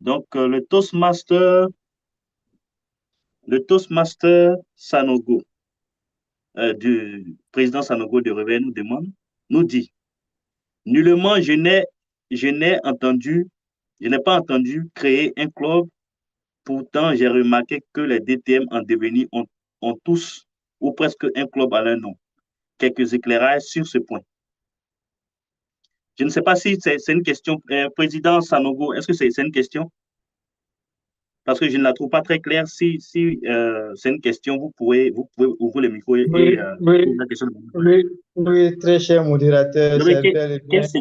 Donc, le Toastmaster Sanogo, du président Sanogo de Réveil nous dit, nullement je n'ai pas entendu créer un club. Pourtant, j'ai remarqué que les DTM en devenir ont tous ou presque un club à leur nom. Quelques éclairages sur ce point. Je ne sais pas si c'est une question. Président Sanogo, est-ce que c'est une question? Parce que je ne la trouve pas très claire. Si c'est une question, vous pouvez ouvrir le micro et Oui, poser la question. oui, très cher modérateur, J'aurais c'est bel et bien. 15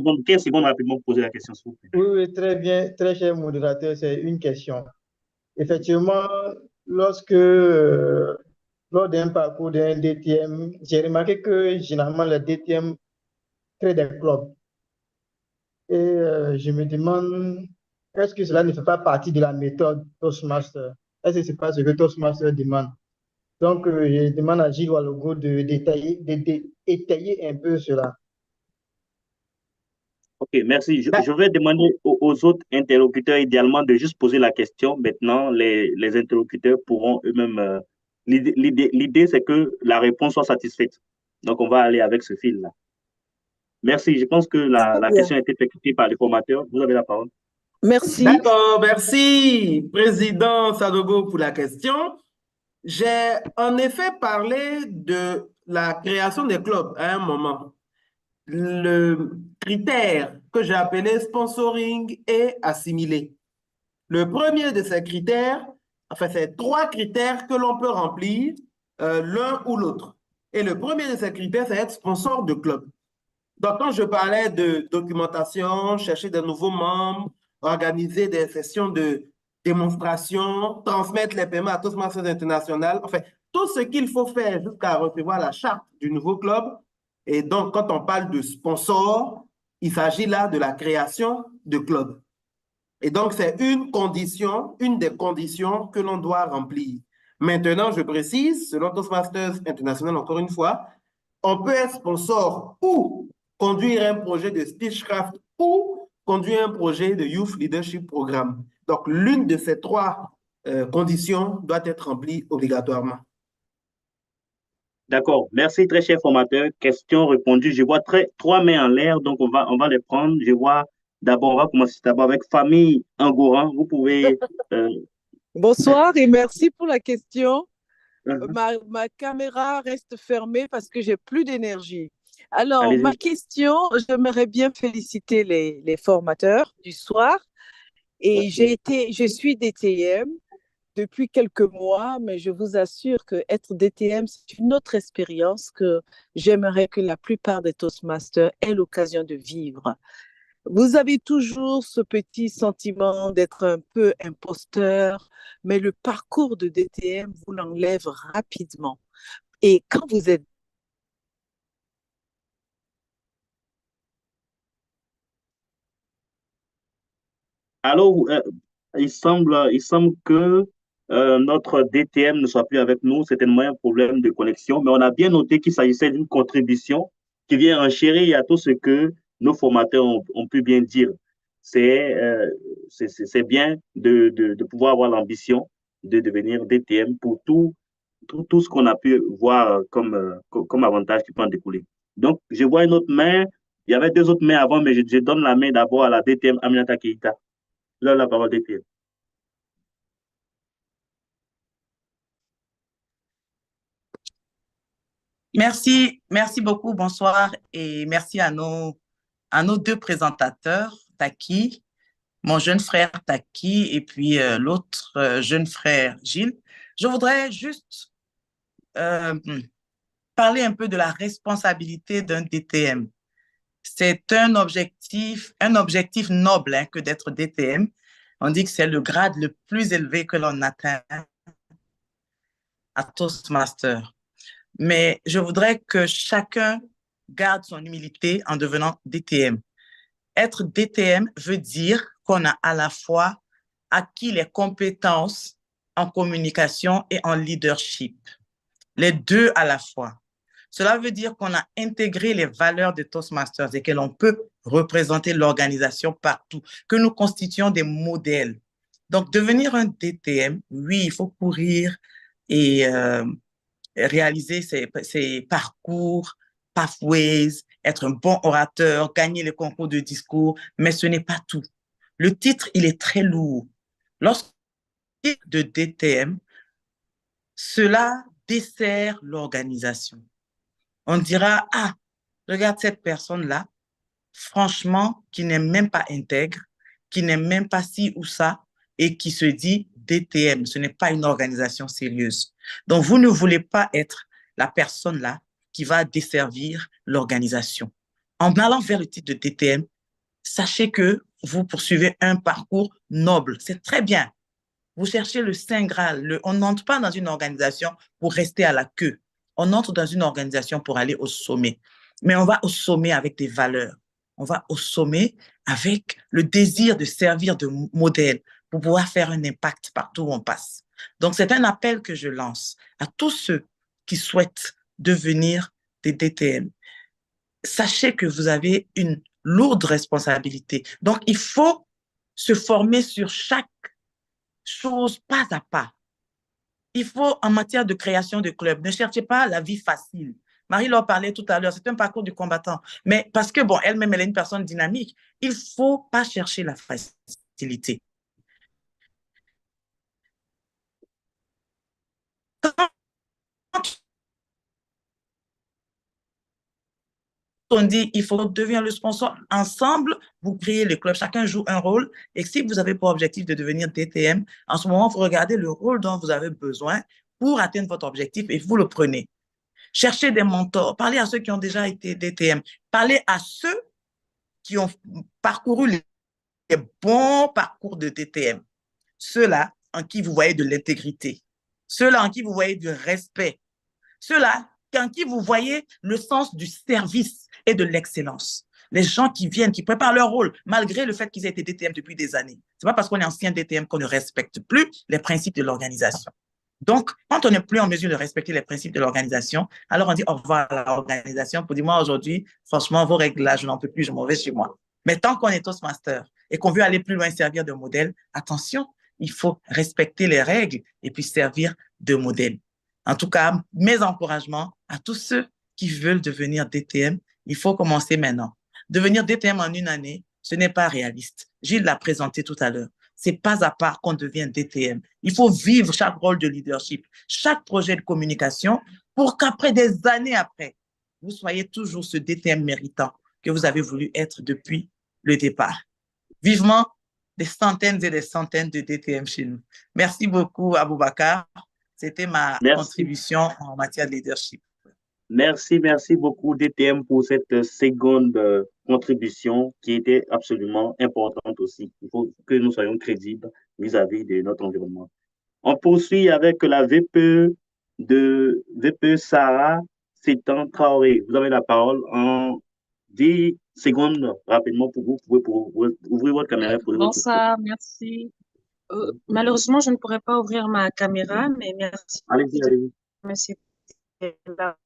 secondes rapidement pour poser la question, s'il vous plaît. Oui, très bien, très cher modérateur, c'est une question. Effectivement, lors d'un parcours d'un DTM, j'ai remarqué que généralement les DTM créent des clubs. Et je me demande, est-ce que cela ne fait pas partie de la méthode Toastmaster? Est-ce que ce n'est pas ce que Toastmaster demande? Donc, je demande à Gilles Walogo d'étayer un peu cela. Ok, merci. Je vais demander aux autres interlocuteurs idéalement de juste poser la question. Maintenant, les interlocuteurs pourront eux-mêmes. L'idée, c'est que la réponse soit satisfaite. Donc, on va aller avec ce fil-là. Merci. Je pense que la question a été effectuée par les formateurs. Vous avez la parole. Merci. D'accord, merci, Président Sanogo, pour la question. J'ai en effet parlé de la création des clubs à un moment. Le critère que j'ai appelé sponsoring est assimilé. Le premier de ces critères, enfin, c'est trois critères que l'on peut remplir, l'un ou l'autre. Et le premier de ces critères, c'est être sponsor de club. Donc, quand je parlais de documentation, chercher de nouveaux membres, organiser des sessions de démonstration, transmettre les paiements à Toastmasters International, enfin, tout ce qu'il faut faire jusqu'à recevoir la charte du nouveau club. Et donc, quand on parle de sponsor, il s'agit là de la création de club. Et donc, c'est une condition, une des conditions que l'on doit remplir. Maintenant, je précise, selon Toastmasters International, encore une fois, on peut être sponsor ou conduire un projet de Speechcraft ou conduire un projet de Youth Leadership Programme. Donc, l'une de ces trois conditions doit être remplie obligatoirement. D'accord. Merci, très cher formateur. Question répondue. Je vois trois mains en l'air, donc on va les prendre. Je vois d'abord, on va commencer d'abord avec Famille Angoran. Vous pouvez. euh, Bonsoir et merci pour la question. uh-huh. Ma caméra reste fermée parce que j'ai plus d'énergie. Alors, ma Allez-y. question, j'aimerais bien féliciter les formateurs du soir. Et Merci. je suis DTM depuis quelques mois, mais je vous assure que être DTM, c'est une autre expérience que j'aimerais que la plupart des Toastmasters aient l'occasion de vivre. Vous avez toujours ce petit sentiment d'être un peu imposteur, mais le parcours de DTM vous l'enlève rapidement. Et quand vous êtes... Alors, il semble que notre DTM ne soit plus avec nous. C'est tellement un problème de connexion, mais on a bien noté qu'il s'agissait d'une contribution qui vient enchérir à tout ce que nos formateurs ont pu bien dire. C'est c'est bien de pouvoir avoir l'ambition de devenir DTM pour tout ce qu'on a pu voir comme avantage qui peut en découler. Donc, je vois une autre main. Il y avait deux autres mains avant, mais je donne la main d'abord à la DTM Aminata Keita. Là, la parole d'Étienne. Merci beaucoup, bonsoir et merci à nos deux présentateurs, Taki, mon jeune frère Taki et puis l'autre jeune frère Gilles. Je voudrais juste euh, parler un peu de la responsabilité d'un DTM. C'est un objectif noble hein, que d'être DTM. On dit que c'est le grade le plus élevé que l'on atteint à Toastmaster. Mais je voudrais que chacun garde son humilité en devenant DTM. Être DTM veut dire qu'on a à la fois acquis les compétences en communication et en leadership. Les deux à la fois. Cela veut dire qu'on a intégré les valeurs de Toastmasters et que l'on peut représenter l'organisation partout, que nous constituons des modèles. Donc, devenir un DTM, oui, il faut courir et réaliser ses parcours, pathways, être un bon orateur, gagner les concours de discours, mais ce n'est pas tout. Le titre, il est très lourd. Lorsqu'on parle de DTM, cela dessert l'organisation. On dira, ah, regarde cette personne-là, franchement, qui n'est même pas intègre, qui n'est même pas ci ou ça, et qui se dit DTM. Ce n'est pas une organisation sérieuse. Donc, vous ne voulez pas être la personne là qui va desservir l'organisation. En allant vers le titre de DTM, sachez que vous poursuivez un parcours noble. C'est très bien. Vous cherchez le Saint Graal. On n'entre pas dans une organisation pour rester à la queue. On entre dans une organisation pour aller au sommet. Mais on va au sommet avec des valeurs. On va au sommet avec le désir de servir de modèle pour pouvoir faire un impact partout où on passe. Donc, c'est un appel que je lance à tous ceux qui souhaitent devenir des DTM. Sachez que vous avez une lourde responsabilité. Donc, il faut se former sur chaque chose pas à pas. Il faut, en matière de création de club, ne cherchez pas la vie facile. Marie-Laure parlait tout à l'heure, c'est un parcours du combattant. Mais parce que, bon, elle-même, elle est une personne dynamique, il ne faut pas chercher la facilité. Quand on dit il faut devenir le sponsor, ensemble, vous créez le club, chacun joue un rôle. Et si vous avez pour objectif de devenir DTM, en ce moment, vous regardez le rôle dont vous avez besoin pour atteindre votre objectif et vous le prenez. Cherchez des mentors, parlez à ceux qui ont déjà été DTM, parlez à ceux qui ont parcouru les bons parcours de DTM, ceux-là en qui vous voyez de l'intégrité, ceux-là en qui vous voyez du respect, ceux-là en qui vous voyez le sens du service et de l'excellence. Les gens qui viennent, qui préparent leur rôle, malgré le fait qu'ils aient été DTM depuis des années. Ce n'est pas parce qu'on est ancien DTM qu'on ne respecte plus les principes de l'organisation. Donc, quand on n'est plus en mesure de respecter les principes de l'organisation, alors on dit au revoir à l'organisation pour dire, moi, aujourd'hui, franchement, vos règles là, je n'en peux plus, je m'en vais chez moi. Mais tant qu'on est Toastmaster et qu'on veut aller plus loin, servir de modèle, attention, il faut respecter les règles et puis servir de modèle. En tout cas, mes encouragements à tous ceux qui veulent devenir DTM, il faut commencer maintenant. Devenir DTM en une année, ce n'est pas réaliste. Gilles l'a présenté tout à l'heure. C'est pas à part qu'on devient DTM. Il faut vivre chaque rôle de leadership, chaque projet de communication pour qu'après des années après, vous soyez toujours ce DTM méritant que vous avez voulu être depuis le départ. Vivement des centaines et des centaines de DTM chez nous. Merci beaucoup, Aboubacar. C'était ma contribution en matière de leadership. Merci beaucoup DTM pour cette seconde contribution qui était absolument importante aussi. Il faut que nous soyons crédibles vis-à-vis de notre environnement. On poursuit avec la VPE Sarah Sétan Traoré. Vous avez la parole en 10 secondes rapidement pour vous. Vous pouvez ouvrir votre caméra. Bonsoir, merci. Malheureusement, je ne pourrais pas ouvrir ma caméra, mais merci. Allez-y. Merci la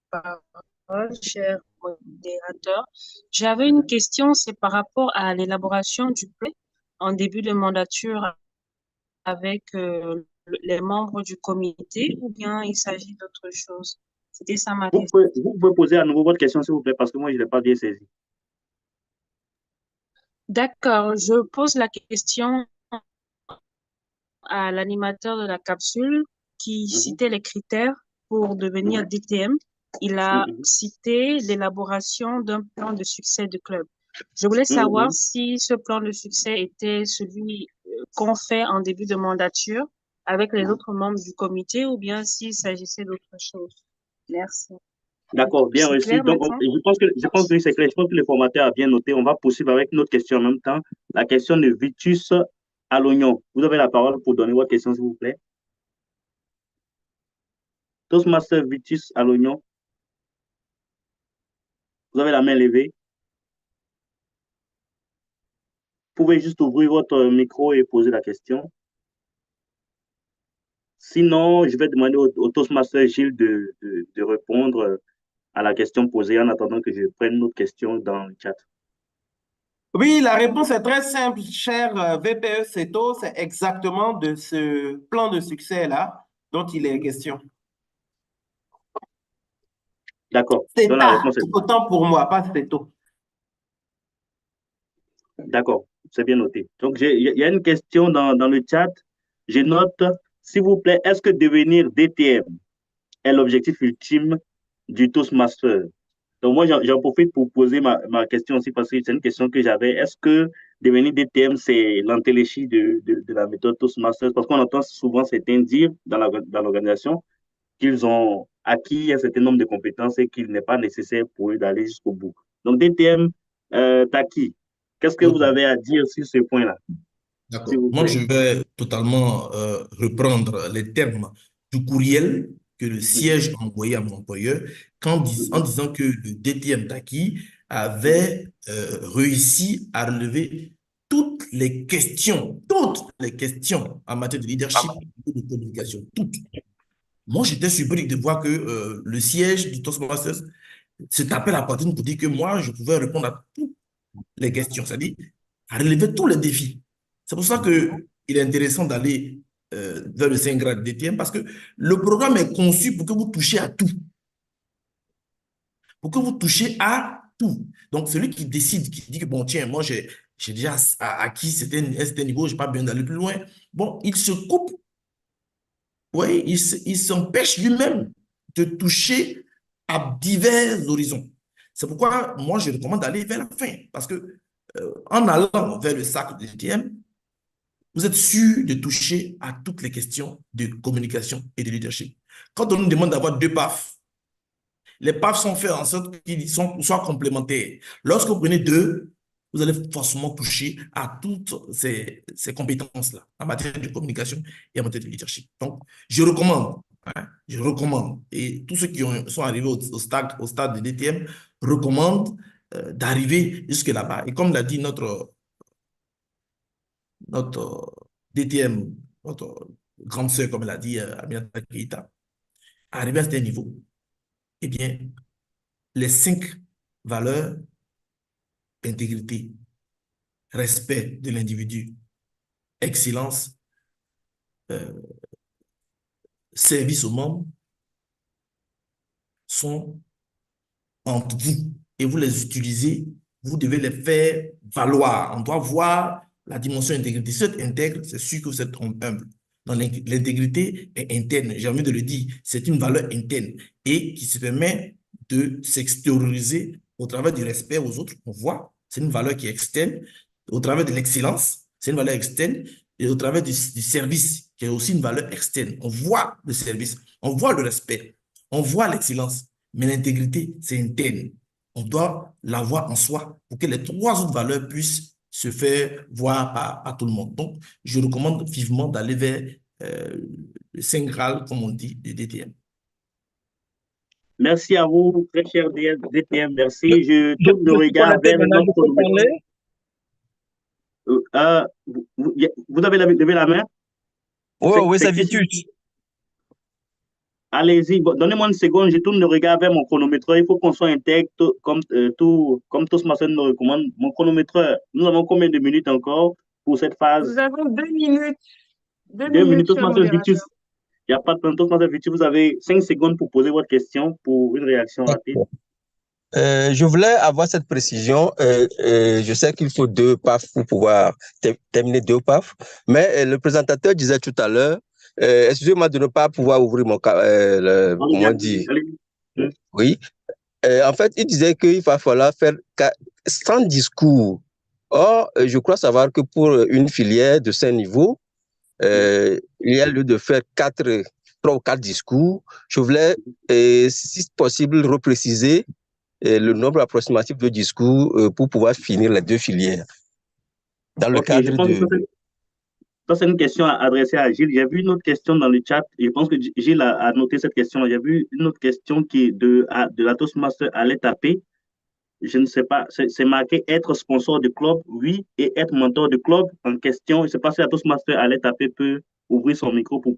parole, cher modérateur. J'avais une question, c'est par rapport à l'élaboration du plan en début de mandature avec les membres du comité, ou bien il s'agit d'autre chose? C'était ça ma question. Vous pouvez poser à nouveau votre question, s'il vous plaît, parce que moi, je ne l'ai pas bien saisi. D'accord, je pose la question à l'animateur de la capsule qui citait les critères pour devenir DTM. Il a cité l'élaboration d'un plan de succès du club. Je voulais savoir si ce plan de succès était celui qu'on fait en début de mandature avec les autres membres du comité ou bien s'il s'agissait d'autre chose. Merci. D'accord, bien reçu. Donc, je pense que c'est clair. Je pense que le formateur a bien noté. On va poursuivre avec une autre question en même temps. La question de Vitus à l'oignon. Vous avez la parole pour donner votre question, s'il vous plaît. Toastmaster Vitus à l'oignon. Vous avez la main levée. Vous pouvez juste ouvrir votre micro et poser la question. Sinon, je vais demander au Toastmaster Gilles de répondre à la question posée en attendant que je prenne une autre question dans le chat. Oui, la réponse est très simple, cher VPE Seto. C'est exactement de ce plan de succès-là dont il est question. D'accord. C'est autant pour moi, pas Seto. D'accord, c'est bien noté. Donc, il y a une question dans le chat. Je note, s'il vous plaît, est-ce que devenir DTM est l'objectif ultime du Toastmaster? Donc, moi, j'en profite pour poser ma question aussi parce que c'est une question que j'avais. Est-ce que devenir DTM, c'est l'antéléchie de la méthode Toastmasters? Parce qu'on entend souvent certains dire dans l'organisation qu'ils ont acquis un certain nombre de compétences et qu'il n'est pas nécessaire pour eux d'aller jusqu'au bout. Donc, DTM, Taki, qu'est-ce que vous avez à dire sur ce point-là? D'accord. Moi, je vais totalement reprendre les termes du courriel que le siège a envoyé à mon employeur en disant que le DTM Taki avait réussi à relever toutes les questions en matière de leadership et de communication, toutes. Moi, j'étais surpris de voir que le siège du Toastmasters se tapait la poitrine pour dire que moi, je pouvais répondre à toutes les questions, c'est-à-dire à relever tous les défis. C'est pour ça qu'il est intéressant d'aller vers le 5 grade DTM parce que le programme est conçu pour que vous touchiez à tout. Pour que vous touchiez à tout. Donc, celui qui décide, qui dit que, bon, tiens, moi, j'ai déjà acquis un certain niveau, je n'ai pas besoin d'aller plus loin. Bon, il se coupe. Oui, il s'empêche lui-même de toucher à divers horizons. C'est pourquoi moi, je recommande d'aller vers la fin. Parce que en allant vers le sac de DTM, vous êtes sûr de toucher à toutes les questions de communication et de leadership. Quand on nous demande d'avoir 2 PAF, les PAF sont faits en sorte qu'ils soient complémentaires. Lorsque vous prenez 2, vous allez forcément toucher à toutes ces compétences-là en matière de communication et en matière de leadership. Donc, je recommande, et tous ceux qui sont arrivés au stade de DTM recommandent d'arriver jusque là-bas. Et comme l'a dit notre DTM, notre grande sœur, comme elle a dit, Aminata Keïta, arriver à ce niveau, eh bien, les 5 valeurs, intégrité, respect de l'individu, excellence, service aux membres, sont entre vous et vous les utilisez, vous devez les faire valoir. On doit voir la dimension intégrité. Si vous êtes intègre, c'est sûr que vous êtes humble. Donc, l'intégrité est interne, j'ai envie de le dire, c'est une valeur interne et qui se permet de s'extérioriser au travers du respect aux autres. On voit, c'est une valeur qui est externe. Au travers de l'excellence, c'est une valeur externe. Et au travers du service, qui est aussi une valeur externe. On voit le service, on voit le respect, on voit l'excellence. Mais l'intégrité, c'est interne. On doit l'avoir en soi pour que les 3 autres valeurs puissent se faire voir par tout le monde. Donc, je recommande vivement d'aller vers le Saint Graal, comme on dit, du DTM. Merci à vous, très cher DTM. Merci. Je tourne le regard vers notre chronomètre. Vous avez levé la main? Oui, c'est Vitus. Allez-y, donnez-moi une seconde, je tourne le regard vers mon chronométreur. Il faut qu'on soit intègre, comme Toastmaster nous recommande. Mon chronométreur, nous avons combien de minutes encore pour cette phase? Nous avons 2 minutes. 2 minutes, Toastmaster Vitus. Il n'y a pas de temps, Toastmaster Vitus. Vous avez 5 secondes pour poser votre question pour une réaction rapide. Je voulais avoir cette précision. Je sais qu'il faut 2 PAF pour pouvoir terminer 2 PAF, mais le présentateur disait tout à l'heure, excusez-moi de ne pas pouvoir ouvrir mon comment dire. Oui. En fait, il disait qu'il va falloir faire 100 discours. Or, je crois savoir que pour une filière de 5 niveaux, il y a lieu de faire 3 ou 4 discours. Je voulais, si possible, repréciser le nombre approximatif de discours pour pouvoir finir les 2 filières. Dans le cadre de... Ça, c'est une question adressée à Gilles. J'ai vu une autre question dans le chat. Je pense que Gilles a noté cette question. J'ai vu une autre question qui est de la Toastmaster à taper. Je ne sais pas. C'est marqué être sponsor de club, oui, et être mentor de club en question. Je ne sais pas si la Toastmaster à taper peut ouvrir son micro pour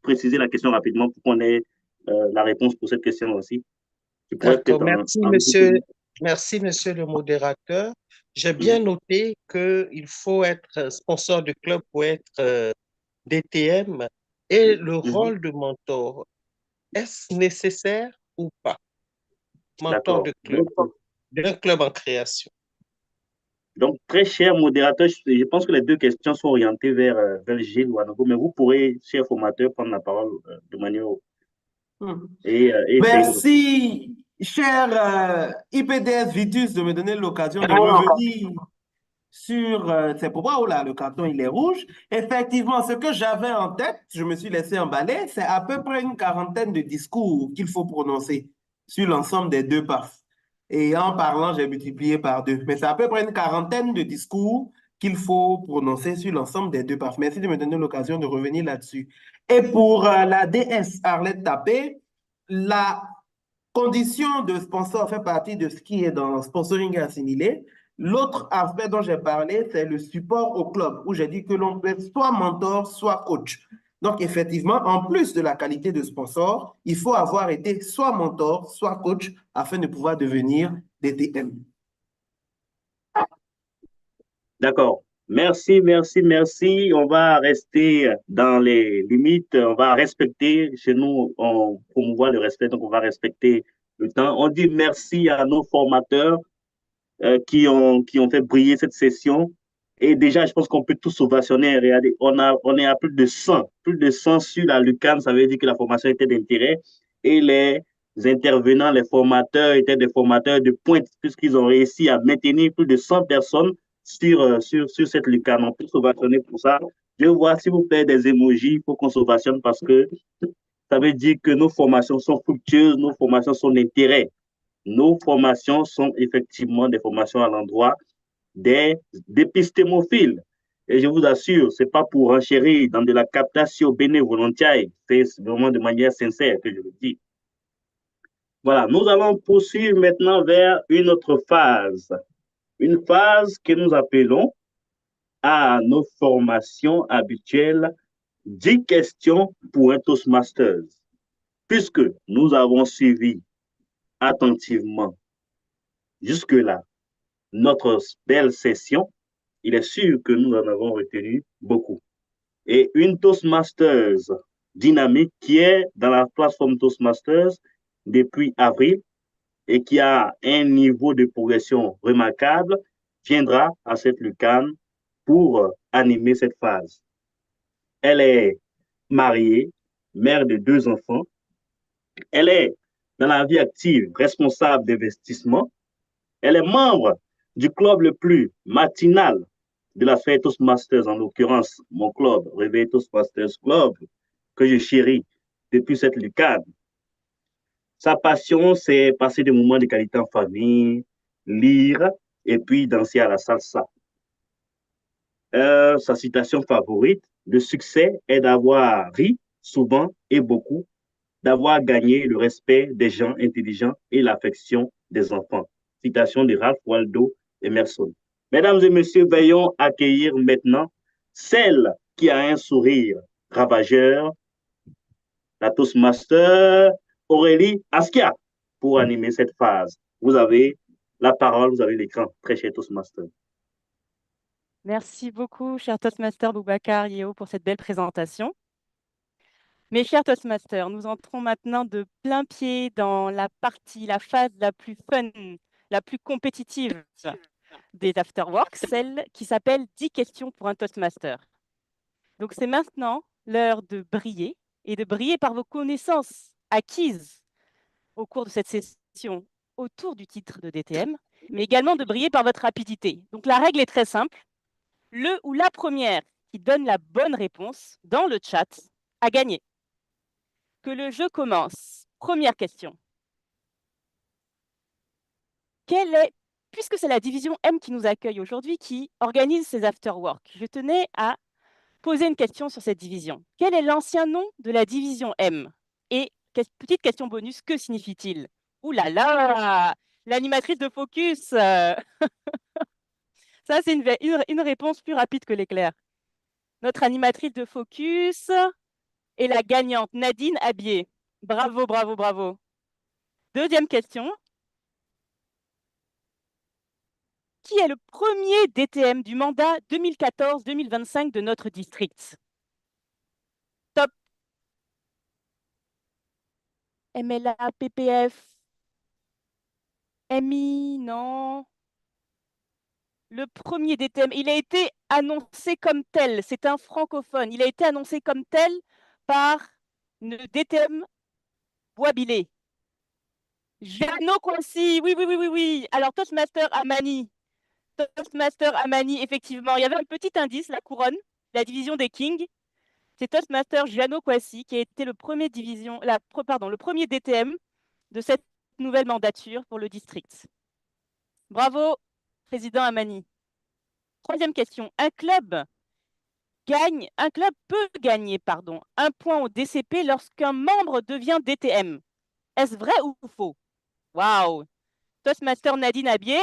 préciser la question rapidement pour qu'on ait la réponse pour cette question aussi. D'accord, merci, monsieur le modérateur. J'ai bien noté qu'il faut être sponsor de club pour être DTM et le rôle de mentor. Est-ce nécessaire ou pas? Mentor de club, d'un club en création. Donc, très cher modérateur, je pense que les 2 questions sont orientées vers Gilles Ouanago, mais vous pourrez, cher formateur, prendre la parole de manière... Merci, cher IPDS Vitus, de me donner l'occasion de revenir sur ces propos. Oh là, le carton, il est rouge. Effectivement, ce que j'avais en tête, je me suis laissé emballer, c'est à peu près une 40aine de discours qu'il faut prononcer sur l'ensemble des 2 PAF. Et en parlant, j'ai multiplié par 2. Mais c'est à peu près une 40aine de discours qu'il faut prononcer sur l'ensemble des 2 PAF. Merci de me donner l'occasion de revenir là-dessus. Et pour la DS Arlette Tapé, la condition de sponsor fait partie de ce qui est dans sponsoring assimilé. L'autre aspect dont j'ai parlé, c'est le support au club, où j'ai dit que l'on peut être soit mentor, soit coach. Donc, effectivement, en plus de la qualité de sponsor, il faut avoir été soit mentor, soit coach, afin de pouvoir devenir DTM. D'accord. Merci, merci, merci. On va rester dans les limites. On va respecter. Chez nous, on promouvoit le respect, donc on va respecter le temps. On dit merci à nos formateurs qui ont fait briller cette session. Et déjà, je pense qu'on peut tous ovationner. Regardez, on est à plus de 100 sur la Lucan. Ça veut dire que la formation était d'intérêt. Et intervenants, les formateurs, étaient des formateurs de pointe, puisqu'ils ont réussi à maintenir plus de 100 personnes sur cette lucane. On peut s'ovationner pour ça. Je vois, s'il vous plaît, des émojis pour qu'on s'ovationne parce que ça veut dire que nos formations sont fructueuses, nos formations sont d'intérêt. Nos formations sont effectivement des formations à l'endroit des épistémophiles. Et je vous assure, ce n'est pas pour enchérir dans de la captation bénévolontiaire, c'est vraiment de manière sincère que je le dis. Voilà, nous allons poursuivre maintenant vers une autre phase. Une phase que nous appelons à nos formations habituelles 10 questions pour un Toastmasters. Puisque nous avons suivi attentivement jusque-là notre belle session, il est sûr que nous en avons retenu beaucoup. Et une Toastmasters dynamique qui est dans la plateforme Toastmasters depuis avril et qui a un niveau de progression remarquable viendra à cette lucane pour animer cette phase. Elle est mariée, mère de 2 enfants. Elle est dans la vie active, responsable d'investissement. Elle est membre du club le plus matinal de la fête Toastmasters, en l'occurrence mon club, Réveil Toastmasters Club, que je chéris depuis cette lucane. Sa passion, c'est passer des moments de qualité en famille, lire et puis danser à la salsa. Sa citation favorite, le succès est d'avoir ri souvent et beaucoup, d'avoir gagné le respect des gens intelligents et l'affection des enfants. Citation de Ralph Waldo Emerson. Mesdames et messieurs, veuillons accueillir maintenant celle qui a un sourire ravageur, la Toastmaster Aurélie Askia, pour animer cette phase. Vous avez la parole, vous avez l'écran, très cher Toastmaster. Merci beaucoup, cher Toastmaster Boubacar Yeo, pour cette belle présentation. Mes chers Toastmasters, nous entrons maintenant de plein pied dans la phase la plus fun, la plus compétitive des afterworks, celle qui s'appelle 10 questions pour un Toastmaster. Donc c'est maintenant l'heure de briller et de briller par vos connaissances acquises au cours de cette session autour du titre de DTM, mais également de briller par votre rapidité. Donc la règle est très simple. Le ou la première qui donne la bonne réponse dans le chat a gagné. Que le jeu commence. Première question. Puisque c'est la division M qui nous accueille aujourd'hui, qui organise ces afterworks, je tenais à poser une question sur cette division. Quel est l'ancien nom de la division M? Et petite question bonus, que signifie-t-il? Ouh là là, l'animatrice de Focus. Ça, c'est une réponse plus rapide que l'éclair. Notre animatrice de Focus est la gagnante, Nadine Abier. Bravo, bravo, bravo. Deuxième question. Qui est le premier DTM du mandat 2014-2025 de notre district? Top. MLA, PPF, MI, non. Le premier DTM, il a été annoncé comme tel. C'est un francophone. Il a été annoncé comme tel par le DTM Boisbilé. Jeannot Coissy, oui, oui, oui, oui, oui. Alors, Toastmaster Amani. Toastmaster Amani, effectivement. Il y avait un petit indice, la couronne, la division des Kings. C'est Toastmaster Jeannot Coissy qui a été le premier DTM de cette nouvelle mandature pour le district. Bravo, président Amani. Troisième question. Un club peut gagner un point au DCP lorsqu'un membre devient DTM. Est-ce vrai ou faux? Waouh! Toastmaster Nadine Abier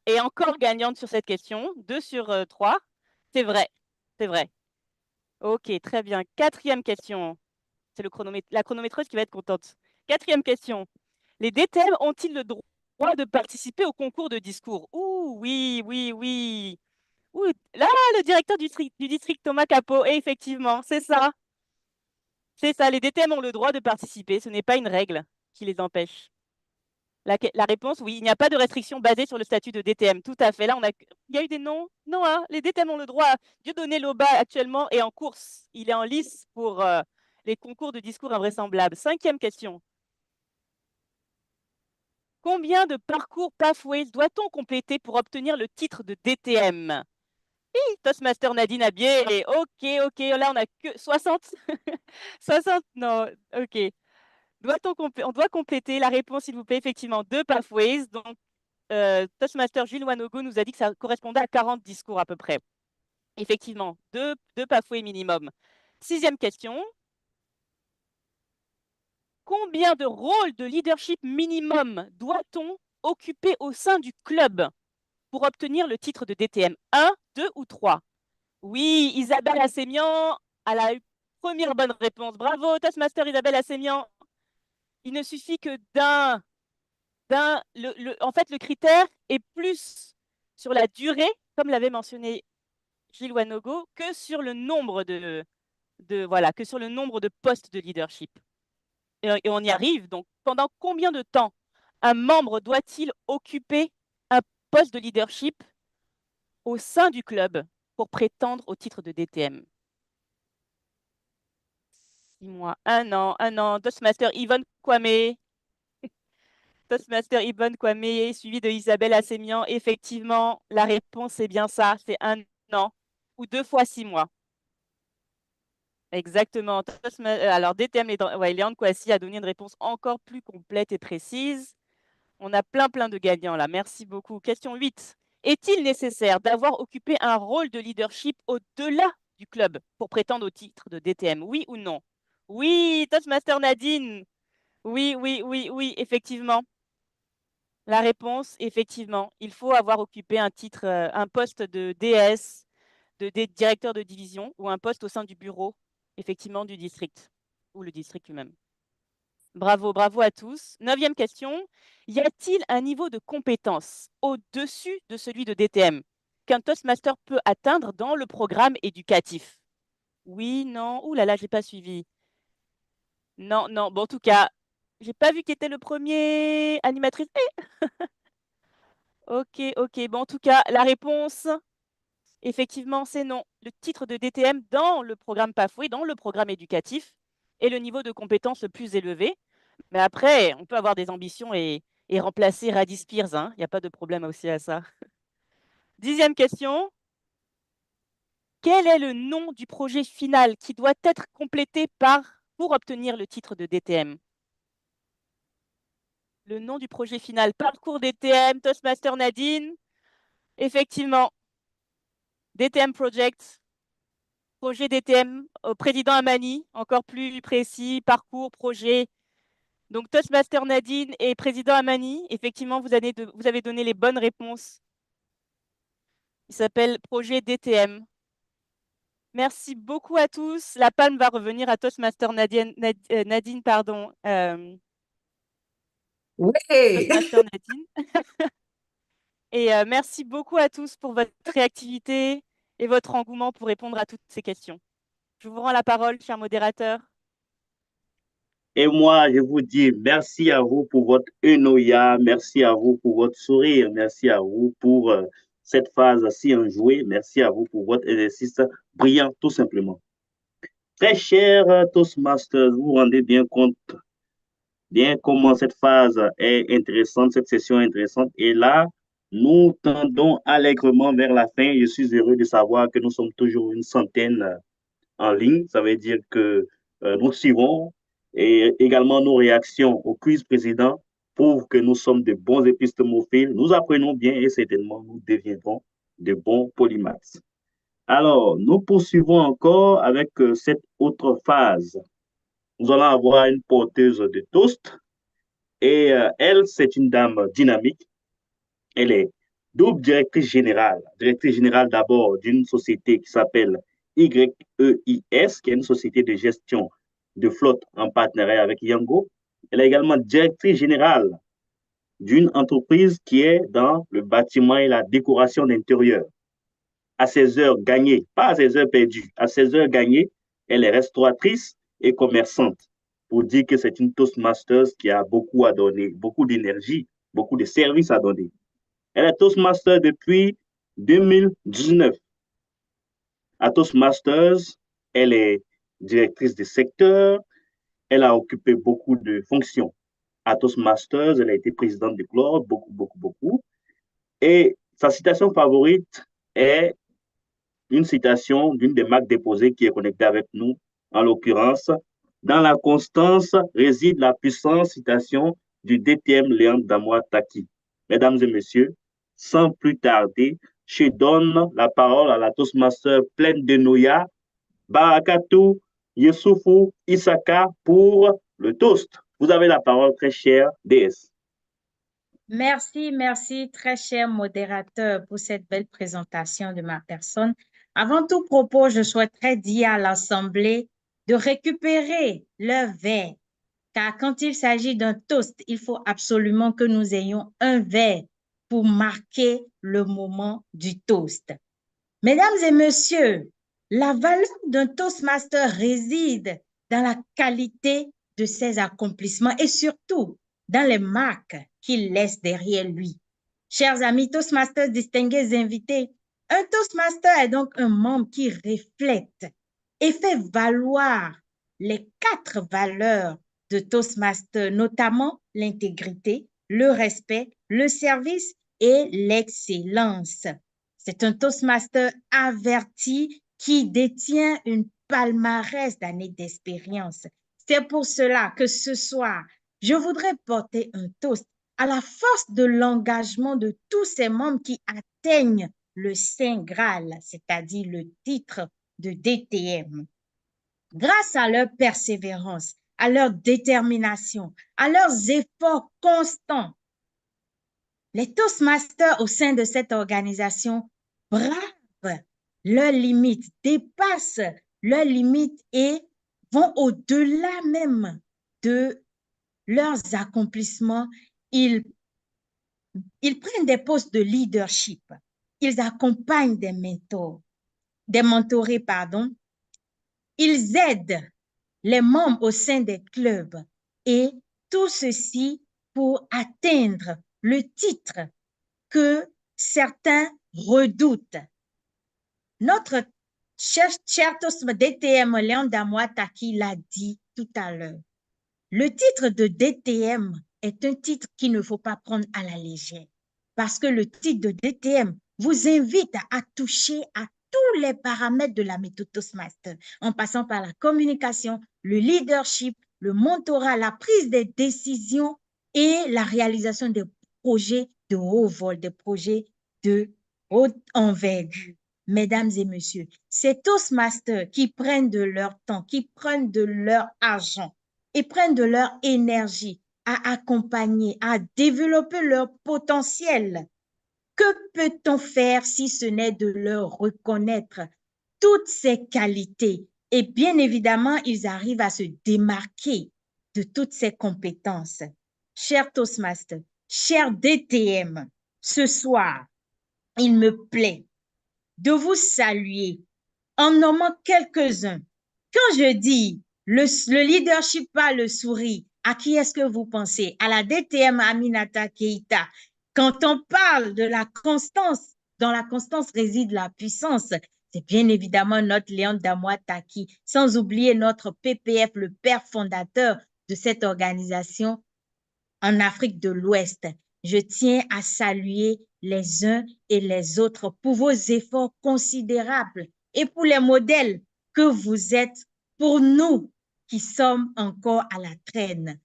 est encore gagnante sur cette question. 2 sur 3. C'est vrai. C'est vrai. Ok, très bien. Quatrième question. C'est la chronométreuse qui va être contente. Quatrième question. Les DTM ont-ils le droit de participer au concours de discours? Ouh, oui, oui, oui. Ouh, là, le directeur du district Thomas Capot, et effectivement, c'est ça. C'est ça, les DTM ont le droit de participer. Ce n'est pas une règle qui les empêche. La réponse, oui, il n'y a pas de restriction basée sur le statut de DTM. Tout à fait. Là, il y a eu des noms. Non, hein, les DTM ont le droit. Dieudonné Loba, actuellement, est en course. Il est en lice pour les concours de discours invraisemblables. Cinquième question. Combien de parcours Pathways doit-on compléter pour obtenir le titre de DTM? Oui, Toastmaster Nadine Abier. Ok, là on a que 60. 60, non, ok. On doit compléter la réponse, s'il vous plaît, effectivement, 2 Pathways. Donc, Toastmaster Gilles Wanogo nous a dit que ça correspondait à 40 discours à peu près. Effectivement, 2 Pathways minimum. 6e question. Combien de rôles de leadership minimum doit-on occuper au sein du club pour obtenir le titre de DTM? 1, 2 ou 3? Oui, Isabelle Assémian a la première bonne réponse. Bravo, Toastmaster Isabelle Assémian. Il ne suffit que d'un. En fait, le critère est plus sur la durée, comme l'avait mentionné Gilles Wanogo, que sur le nombre que sur le nombre de postes de leadership. Et on y arrive. Donc, pendant combien de temps un membre doit-il occuper un poste de leadership au sein du club pour prétendre au titre de DTM? 6 mois, 1 an. Toastmaster Yvonne Kwame. Toastmaster Yvonne Kwame, suivi de Isabelle Assémian. Effectivement, la réponse est bien ça, c'est 1 an ou 2 fois 6 mois. Exactement. Alors, DTM, Léandre Kouassi a donné une réponse encore plus complète et précise. On a plein de gagnants là. Merci beaucoup. Question 8. Est-il nécessaire d'avoir occupé un rôle de leadership au-delà du club pour prétendre au titre de DTM? Oui ou non? Oui, Toastmaster Nadine. Oui, effectivement. La réponse, effectivement, il faut avoir occupé un poste de DS, de directeur de division ou un poste au sein du bureau, effectivement, du district ou le district lui-même. Bravo à tous. 9e question. Y a-t-il un niveau de compétence au-dessus de celui de DTM qu'un Toastmaster peut atteindre dans le programme éducatif? Oui, non. Ouh là là, j'ai pas suivi. Non. Bon, en tout cas, j'ai pas vu qui était le premier animatrice. Ok. Bon, en tout cas, la réponse, effectivement, c'est non. Le titre de DTM dans le programme Pathway, dans le programme éducatif, est le niveau de compétence le plus élevé. Mais après, on peut avoir des ambitions et remplacer Radis Spears. Hein. Il n'y a pas de problème aussi à ça. 10e question. Quel est le nom du projet final qui doit être complété pour obtenir le titre de DTM? Le nom du projet final, parcours DTM, Toastmaster Nadine. Effectivement, DTM Project, projet DTM, président Amani, encore plus précis, parcours, projet. Donc, Toastmaster Nadine et président Amani, effectivement, vous avez donné les bonnes réponses. Il s'appelle projet DTM. Merci beaucoup à tous. La palme va revenir à Toastmaster Nadine, pardon. Oui. Toastmaster Nadine. Et merci beaucoup à tous pour votre réactivité et votre engouement pour répondre à toutes ces questions. Je vous rends la parole, cher modérateur. Et moi, je vous dis merci à vous pour votre eunoïa, merci à vous pour votre sourire, merci à vous pour cette phase si enjouée, merci à vous pour votre exercice brillant, tout simplement. Très chers Toastmasters, vous vous rendez bien compte comment cette phase est intéressante, cette session est intéressante. Et là, nous tendons allègrement vers la fin. Je suis heureux de savoir que nous sommes toujours une centaine en ligne. Ça veut dire que nous suivons et également nos réactions au quiz précédent prouvent que nous sommes de bons épistémophiles. Nous apprenons bien et certainement nous deviendrons de bons polymathes. Alors, nous poursuivons encore avec cette autre phase. Nous allons avoir une porteuse de toast et elle, c'est une dame dynamique. Elle est double directrice générale d'abord d'une société qui s'appelle YEIS, qui est une société de gestion de flotte en partenariat avec Yango. Elle est également directrice générale d'une entreprise qui est dans le bâtiment et la décoration d'intérieur. À ses heures gagnées, pas à ses heures perdues, à ses heures gagnées, elle est restauratrice et commerçante, pour dire que c'est une Toastmasters qui a beaucoup à donner, beaucoup d'énergie, beaucoup de services à donner. Elle est Toastmaster depuis 2019. À Toastmasters, elle est directrice de secteur. Elle a occupé beaucoup de fonctions à Toastmasters, elle a été présidente du club, beaucoup. Et sa citation favorite est une citation d'une des marques déposées qui est connectée avec nous, en l'occurrence, dans la constance réside la puissance, citation du DTM Léandre Damois Taki. Mesdames et messieurs, sans plus tarder, je donne la parole à la Toastmaster pleine de Noya, Barakatou, Youssoufou, Isaka pour le toast. Vous avez la parole, très chère DS. Merci, très cher modérateur, pour cette belle présentation de ma personne. Avant tout propos, je souhaiterais dire à l'Assemblée de récupérer leur verre, car quand il s'agit d'un toast, il faut absolument que nous ayons un verre pour marquer le moment du toast. Mesdames et messieurs, la valeur d'un Toastmaster réside dans la qualité de ses accomplissements et surtout dans les marques qu'il laisse derrière lui. Chers amis Toastmasters, distingués invités, un Toastmaster est donc un membre qui reflète et fait valoir les 4 valeurs de Toastmaster, notamment l'intégrité, le respect, le service et l'excellence. C'est un Toastmaster averti qui détient une palmarès d'années d'expérience. C'est pour cela que ce soir, je voudrais porter un toast à la force de l'engagement de tous ces membres qui atteignent le Saint Graal, c'est-à-dire le titre de DTM. Grâce à leur persévérance, à leur détermination, à leurs efforts constants, les Toastmasters au sein de cette organisation bravent leurs limites, dépassent leurs limites et vont au-delà même de leurs accomplissements. Ils prennent des postes de leadership. Ils accompagnent des mentorés, Ils aident les membres au sein des clubs et tout ceci pour atteindre le titre que certains redoutent. Notre cher DTM Léandre Damois Taki l'a dit tout à l'heure. Le titre de DTM est un titre qu'il ne faut pas prendre à la légère parce que le titre de DTM vous invite à toucher à tous les paramètres de la méthode Toastmaster, en passant par la communication, le leadership, le mentorat, la prise des décisions et la réalisation des projets de haut vol, des projets de haute envergure. Mesdames et messieurs, ces Toastmasters qui prennent de leur temps, qui prennent de leur argent et prennent de leur énergie à accompagner, à développer leur potentiel. Que peut-on faire si ce n'est de leur reconnaître toutes ces qualités? Et bien évidemment, ils arrivent à se démarquer de toutes ces compétences. Chers Toastmasters, chers DTM, ce soir, il me plaît de vous saluer en nommant quelques-uns. Quand je dis le leadership par le sourire, à qui est-ce que vous pensez? À la DTM Aminata Keïta. Quand on parle de la constance, dans la constance réside la puissance. C'est bien évidemment notre Léandre Damois Taki, sans oublier notre PPF, le père fondateur de cette organisation en Afrique de l'Ouest. Je tiens à saluer les uns et les autres pour vos efforts considérables et pour les modèles que vous êtes pour nous qui sommes encore à la traîne.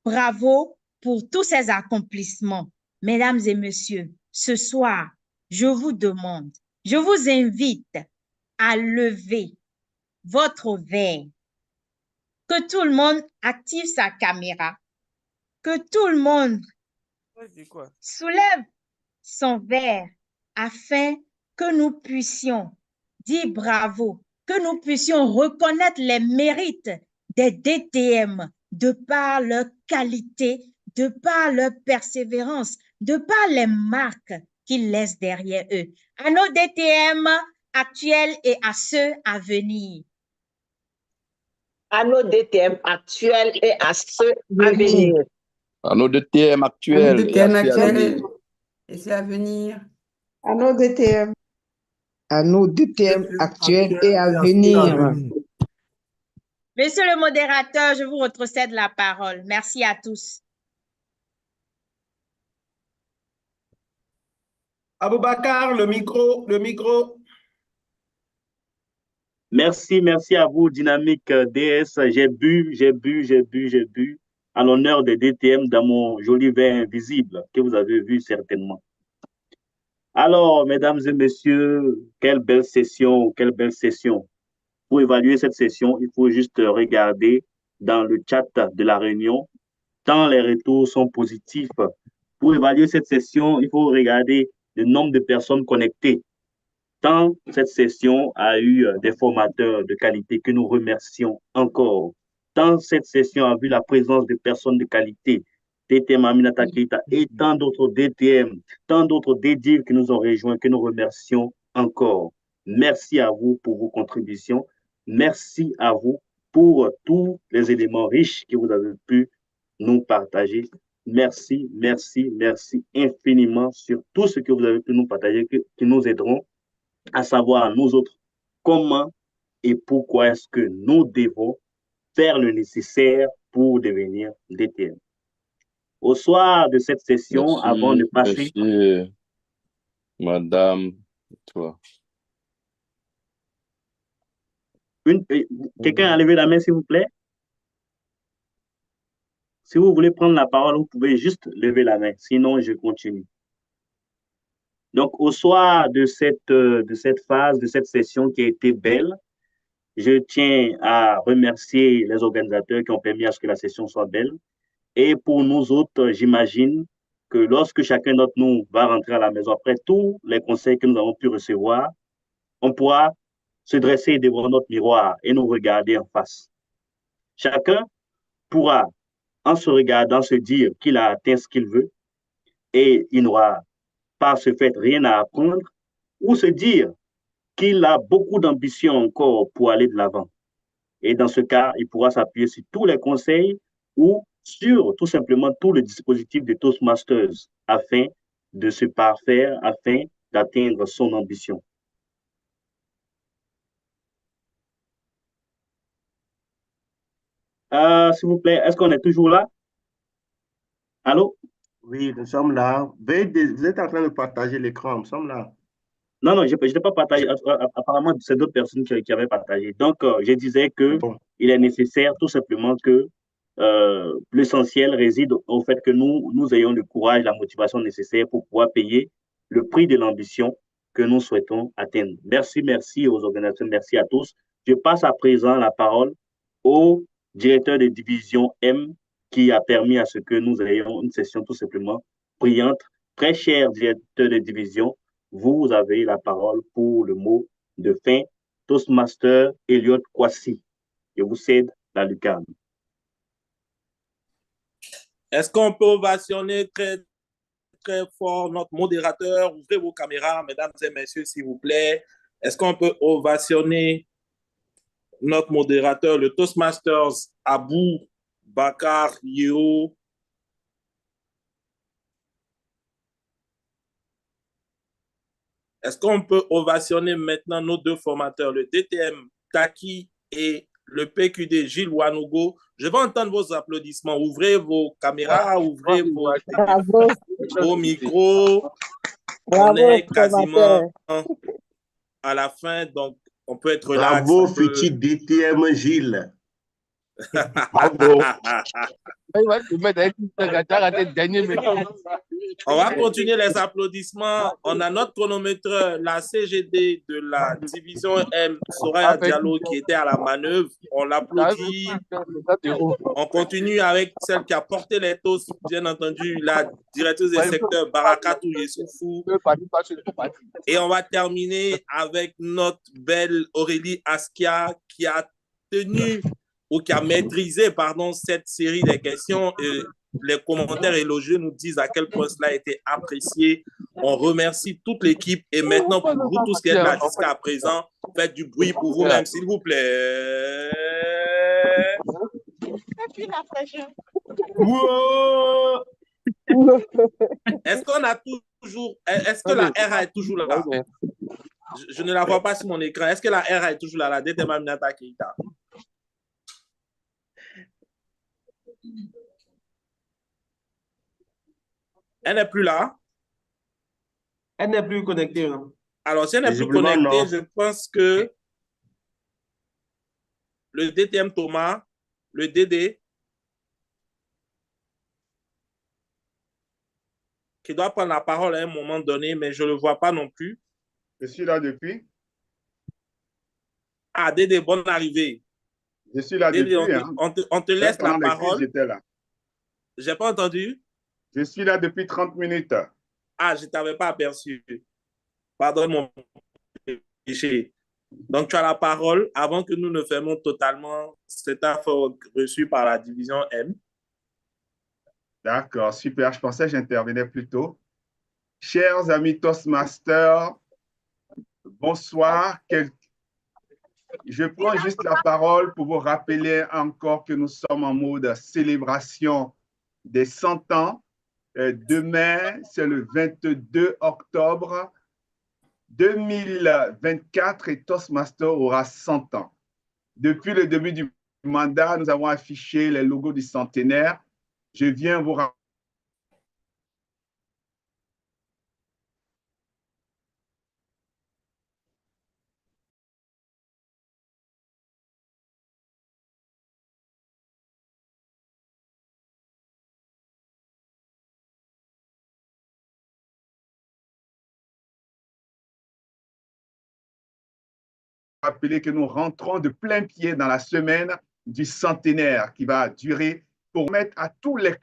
Bravo pour tous ces accomplissements. Mesdames et messieurs, ce soir, je vous demande, je vous invite à lever votre verre, que tout le monde active sa caméra, que tout le monde soulève son verre afin que nous puissions dire bravo, que nous puissions reconnaître les mérites des DTM de par leur qualité, de par leur persévérance, de par les marques qu'ils laissent derrière eux. À nos DTM actuels et à ceux à venir. À nos DTM actuels et à ceux à venir. À nos DTM actuels et à ceux à venir. Et c'est à venir. À nos DTM. À nos DTM actuels et à venir. Monsieur le modérateur, je vous retrocède la parole. Merci à tous. Aboubakar, le micro, le micro. Merci, merci à vous, Dynamique DS. J'ai bu à l'honneur des DTM dans mon joli verre invisible que vous avez vu certainement. Alors, mesdames et messieurs, quelle belle session, quelle belle session. Pour évaluer cette session, il faut juste regarder dans le chat de la réunion, tant les retours sont positifs. Pour évaluer cette session, il faut regarder le nombre de personnes connectées. Tant cette session a eu des formateurs de qualité que nous remercions encore. Tant cette session a vu la présence de personnes de qualité, DTM Aminata Keita et tant d'autres DTM, tant d'autres DDIV qui nous ont rejoints, que nous remercions encore. Merci à vous pour vos contributions. Merci à vous pour tous les éléments riches que vous avez pu nous partager. Merci, merci, merci infiniment sur tout ce que vous avez pu nous partager, qui nous aideront à savoir nous autres comment et pourquoi est-ce que nous devons faire le nécessaire pour devenir DTM. Au soir de cette session, avant de passer... Merci, madame, toi. Quelqu'un a levé la main, s'il vous plaît? Si vous voulez prendre la parole, vous pouvez juste lever la main. Sinon, je continue. Donc, au soir de cette phase, de cette session qui a été belle, je tiens à remercier les organisateurs qui ont permis à ce que la session soit belle. Et pour nous autres, j'imagine que lorsque chacun d'entre nous va rentrer à la maison, après tous les conseils que nous avons pu recevoir, on pourra se dresser devant notre miroir et nous regarder en face. Chacun pourra, en se regardant, se dire qu'il a atteint ce qu'il veut et il n'aura par ce fait rien à apprendre, ou se dire qu'il a beaucoup d'ambition encore pour aller de l'avant. Et dans ce cas, il pourra s'appuyer sur tous les conseils ou sur tout simplement tout le dispositif de Toastmasters afin de se parfaire, afin d'atteindre son ambition. S'il vous plaît, est-ce qu'on est toujours là? Allô? Oui, nous sommes là. Vous êtes en train de partager l'écran, nous sommes là. Non, je n'ai pas partagé. Apparemment, c'est d'autres personnes qui avaient partagé. Donc, je disais qu'il est nécessaire tout simplement que l'essentiel réside au fait que nous ayons le courage, la motivation nécessaire pour pouvoir payer le prix de l'ambition que nous souhaitons atteindre. Merci aux organisateurs, merci à tous. Je passe à présent la parole au directeur de division M qui a permis à ce que nous ayons une session tout simplement brillante. Très cher directeur de division, vous avez la parole pour le mot de fin. Toastmaster Elliot Kwasi. Je vous cède la lucarne. Est-ce qu'on peut ovationner très, très fort notre modérateur? Ouvrez vos caméras, mesdames et messieurs, s'il vous plaît. Est-ce qu'on peut ovationner notre modérateur, le Toastmasters Abou Bakar Yeo? Est-ce qu'on peut ovationner maintenant nos deux formateurs, le DTM Taki et le PQD Gilles Wanougo? Je vais entendre vos applaudissements. Ouvrez vos caméras, ouvrez vos micros. Bravo, on est quasiment formateur. à la fin, donc on peut être relax. Bravo, futur DTM Gilles. Bravo. On va continuer les applaudissements. On a notre chronomètre, la CGD de la division M, Soraya Diallo, qui était à la manœuvre. On l'applaudit. On continue avec celle qui a porté les toasts, bien entendu, la directrice des secteurs, Barakatou Yessoufou. Et on va terminer avec notre belle Aurélie Askia, qui a tenu ou qui a maîtrisé, cette série de questions. Les commentaires élogieux nous disent à quel point cela a été apprécié. On remercie toute l'équipe. Et maintenant, pour vous tous qui êtes là jusqu'à présent, faites du bruit pour vous-même, s'il vous plaît. Est-ce qu'on a toujours... Est-ce que la RA est toujours là? Je ne la vois pas sur mon écran. Est-ce que la RA est toujours là, la DTM Aminata Keita? Elle n'est plus là. Elle n'est plus connectée, non? Alors, si elle n'est plus Visiblement, connectée, non. je pense que le DTM Thomas, le DD, qui doit prendre la parole à un moment donné, mais je ne le vois pas non plus. Je suis là depuis. Ah, Dédé, bonne arrivée. Je suis là Dédé, depuis. on te laisse la Pendant les crises, parole. j'étais là. Je n'ai pas entendu. Je suis là depuis 30 minutes. Ah, je ne t'avais pas aperçu. Pardonne mon péché. Donc, tu as la parole avant que nous ne fermions totalement cette affaire reçue par la division M. D'accord, super. Je pensais que j'intervenais plus tôt. Chers amis Toastmasters, bonsoir. Je prends juste la parole pour vous rappeler encore que nous sommes en mode célébration des 100 ans. Demain, c'est le 22 octobre 2024 et Toastmaster aura 100 ans. Depuis le début du mandat, nous avons affiché les logos du centenaire. Je viens vous rappeler que nous rentrons de plein pied dans la semaine du centenaire qui va durer pour mettre à tous les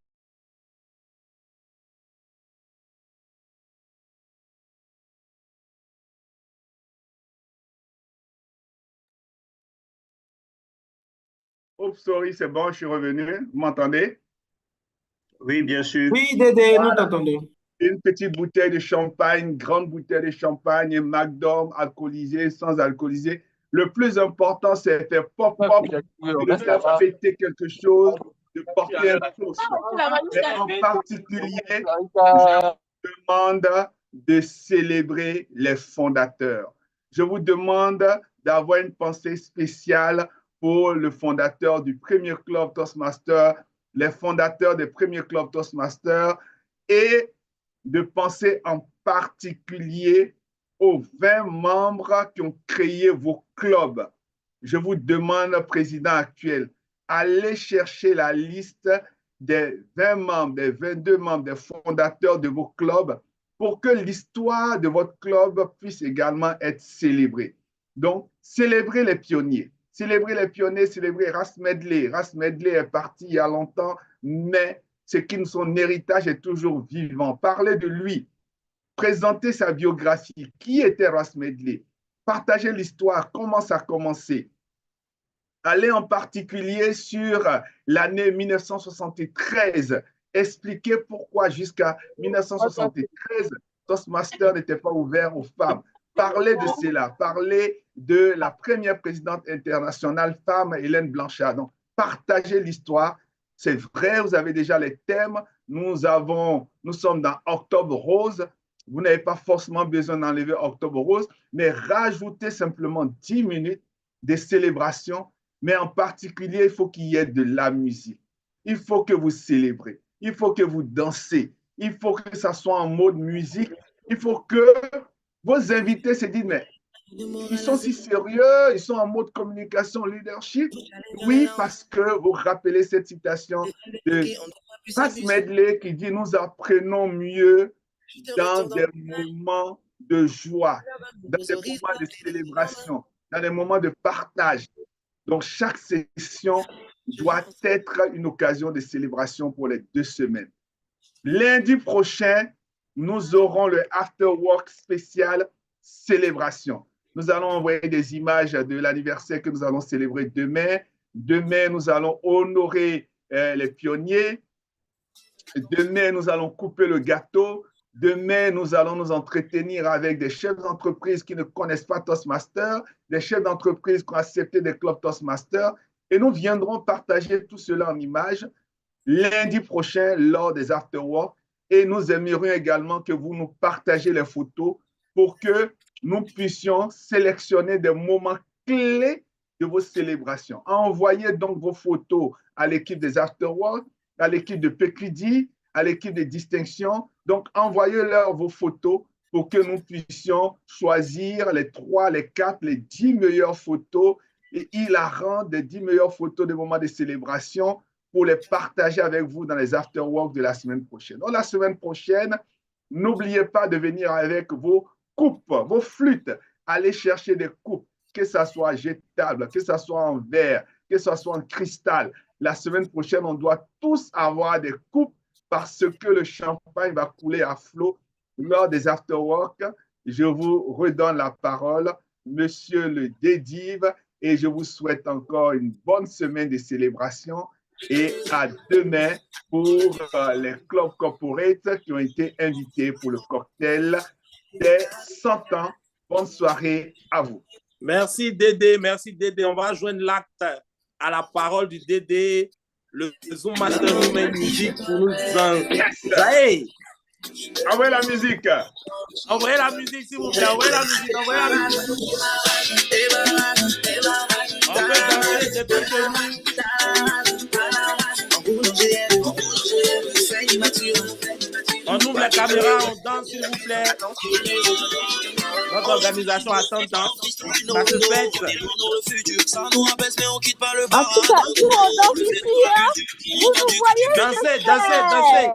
Oh, sorry, c'est bon, je suis revenu. Vous m'entendez? Oui, bien sûr. Oui, Dédé, Voilà. nous t'entendons. Une petite bouteille de champagne, une grande bouteille de champagne, McDom, alcoolisé, sans alcooliser. Le plus important, c'est faire pop-pop, de faire fêter quelque chose, de porter un toast. Mais en particulier, je vous demande de célébrer les fondateurs. Je vous demande d'avoir une pensée spéciale pour le fondateur du premier club Toastmaster, les fondateurs des premiers clubs Toastmaster et de penser en particulier aux 20 membres qui ont créé vos clubs. Je vous demande, président actuel, allez chercher la liste des 20 membres, des 22 membres, des fondateurs de vos clubs pour que l'histoire de votre club puisse également être célébrée. Donc, célébrez les pionniers. Célébrez les pionniers, célébrez Ras Medley. Ras Medley est parti il y a longtemps, mais son héritage est toujours vivant. Parlez de lui. Présentez sa biographie. Qui était Ras Medley? Partagez l'histoire. Comment ça a commencé? Allez en particulier sur l'année 1973. Expliquez pourquoi jusqu'à 1973, Toastmaster n'était pas ouvert aux femmes. Parlez de cela. Parlez de la première présidente internationale femme, Hélène Blanchard. Donc, partagez l'histoire. C'est vrai, vous avez déjà les thèmes. Nous sommes dans Octobre Rose. Vous n'avez pas forcément besoin d'enlever Octobre Rose, mais rajoutez simplement 10 minutes de célébration. Mais en particulier, il faut qu'il y ait de la musique. Il faut que vous célébrez. Il faut que vous dansez. Il faut que ça soit en mode musique. Il faut que vos invités se disent, mais ils sont si sérieux, ils sont en mode communication, leadership. Oui, parce que vous rappelez cette citation de Ras Medley qui dit « Nous apprenons mieux dans des moments de joie, dans des moments de célébration, dans des moments de partage. » Donc, chaque session doit être une occasion de célébration pour les 2 semaines. Lundi prochain, nous aurons le After Work spécial célébration. Nous allons envoyer des images de l'anniversaire que nous allons célébrer demain. Demain, nous allons honorer les pionniers. Demain, nous allons couper le gâteau. Demain, nous allons nous entretenir avec des chefs d'entreprise qui ne connaissent pas Toastmaster, des chefs d'entreprise qui ont accepté des clubs Toastmaster, et nous viendrons partager tout cela en images lundi prochain lors des afterworks. Et nous aimerions également que vous nous partagez les photos pour que nous puissions sélectionner des moments clés de vos célébrations. Envoyez donc vos photos à l'équipe des afterworks, à l'équipe de PQD, à l'équipe de distinction. Donc, envoyez-leur vos photos pour pour que nous puissions choisir les 3, les 4, les 10 meilleures photos et hilarantes des 10 meilleures photos des moments de célébration pour les partager avec vous dans les afterworks de la semaine prochaine. Donc, la semaine prochaine, n'oubliez pas de venir avec vos coupes, vos flûtes. Allez chercher des coupes, que ce soit jetable, que ce soit en verre, que ce soit en cristal. La semaine prochaine, on doit tous avoir des coupes parce que le champagne va couler à flot lors des afterworks. Je vous redonne la parole, monsieur le Dédive, et je vous souhaite encore une bonne semaine de célébration et à demain pour les clubs corporate qui ont été invités pour le cocktail des 100 ans. Bonne soirée à vous. Merci Dédé, merci Dédé. On va joindre l'acte à la parole du Dédé, le Zoom Master Women Music pour nous Hey! Envoyez la musique. Envoyez la musique, s'il vous plaît. Envoyez la musique, envoyez la musique. On peut danser depuis chez nous. On ouvre la caméra, on danse, s'il vous plaît. Notre organisation a 100 ans. Ça se fête. En tout cas, nous, on danse ici, hein? Vous nous voyez? Dansez, dansez, dansez.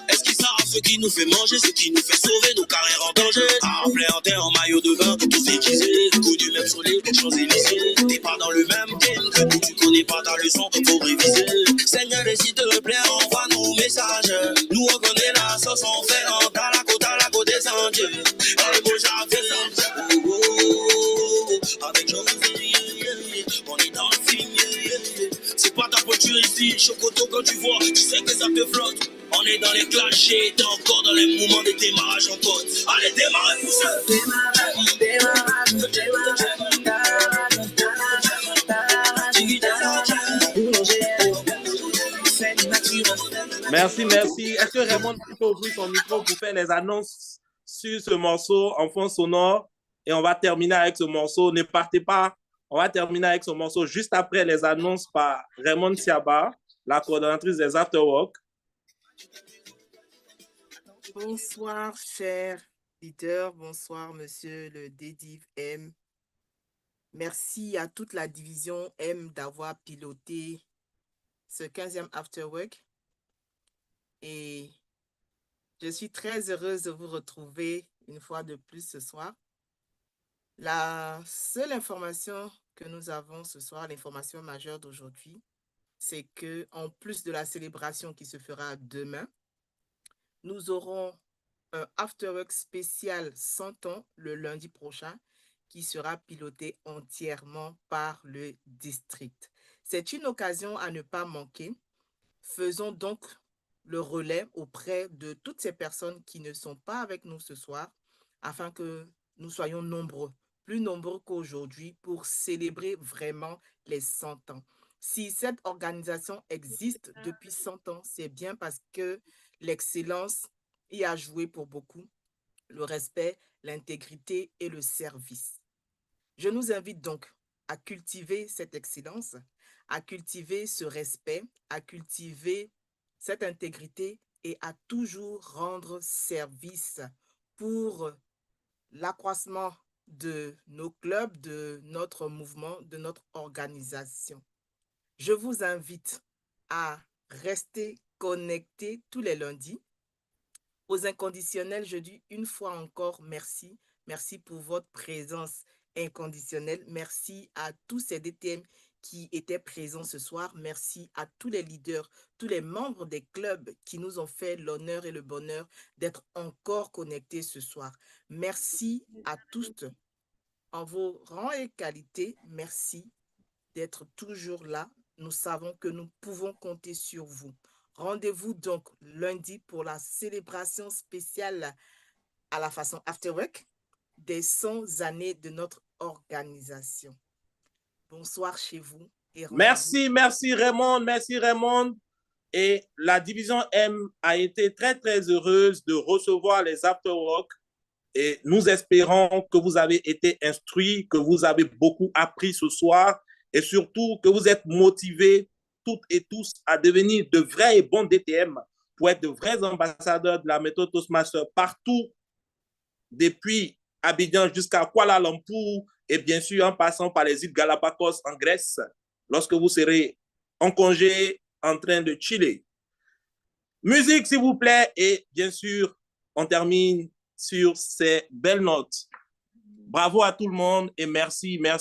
Est-ce qu'ils savent ce qui nous fait manger, ce qui nous fait sauver nos carrières en danger? En plein en terre, en maillot de bain, tous déguisés, coups du même sur les Champs-Élysées. T'es pas dans le même game que nous, tu connais pas ta leçon, faut réviser. Seigneur, s'il te plaît, envoie-nous message. Nous, on connaît la sauce, on fait en à la côte des sentiers. Et moi, j'avais avec Jean-Louis, on est dans le film. C'est pas ta voiture ici, Chocoto, quand tu vois, tu sais que ça te flotte. On est dans les clashés, t'es encore dans les moments de démarrage en pote. Allez, démarrez pour ça. Merci, merci. Est-ce que Raymond peut ouvrir son micro pour faire les annonces sur ce morceau en fond sonore? Et on va terminer avec ce morceau. Ne partez pas. On va terminer avec ce morceau juste après les annonces par Raymond Siaba, la coordonnatrice des Afterworks. Bonsoir, chers leaders. Bonsoir, monsieur le Dédive M. Merci à toute la division M d'avoir piloté ce 15e Afterwork. Et je suis très heureuse de vous retrouver une fois de plus ce soir. La seule information que nous avons ce soir, l'information majeure d'aujourd'hui, c'est qu'en plus de la célébration qui se fera demain, nous aurons un Afterwork spécial 100 ans le lundi prochain qui sera piloté entièrement par le district. C'est une occasion à ne pas manquer. Faisons donc le relais auprès de toutes ces personnes qui ne sont pas avec nous ce soir afin que nous soyons nombreux, plus nombreux qu'aujourd'hui pour célébrer vraiment les 100 ans. Si cette organisation existe depuis 100 ans, c'est bien parce que l'excellence y a joué pour beaucoup, le respect, l'intégrité et le service. Je nous invite donc à cultiver cette excellence, à cultiver ce respect, à cultiver cette intégrité et à toujours rendre service pour l'accroissement de nos clubs, de notre mouvement, de notre organisation. Je vous invite à rester connectés tous les lundis. Aux inconditionnels, je dis une fois encore merci. Merci pour votre présence inconditionnelle. Merci à tous ces DTM qui étaient présents ce soir. Merci à tous les leaders, tous les membres des clubs qui nous ont fait l'honneur et le bonheur d'être encore connectés ce soir. Merci à tous en vos rangs et qualités. Merci d'être toujours là. Nous savons que nous pouvons compter sur vous. Rendez-vous donc lundi pour la célébration spéciale à la façon Afterwork des 100 années de notre organisation. Bonsoir chez vous. Et merci Raymond, merci Raymond. Et la division M a été très, très heureuse de recevoir les Afterworks. Et nous espérons que vous avez été instruits, que vous avez beaucoup appris ce soir et surtout que vous êtes motivés toutes et tous à devenir de vrais et bons DTM pour être de vrais ambassadeurs de la méthode Toastmaster partout depuis Abidjan jusqu'à Kuala Lumpur et bien sûr en passant par les îles Galapagos en Grèce, lorsque vous serez en congé en train de chiller. Musique, s'il vous plaît, et bien sûr, on termine sur ces belles notes. Bravo à tout le monde et merci, merci.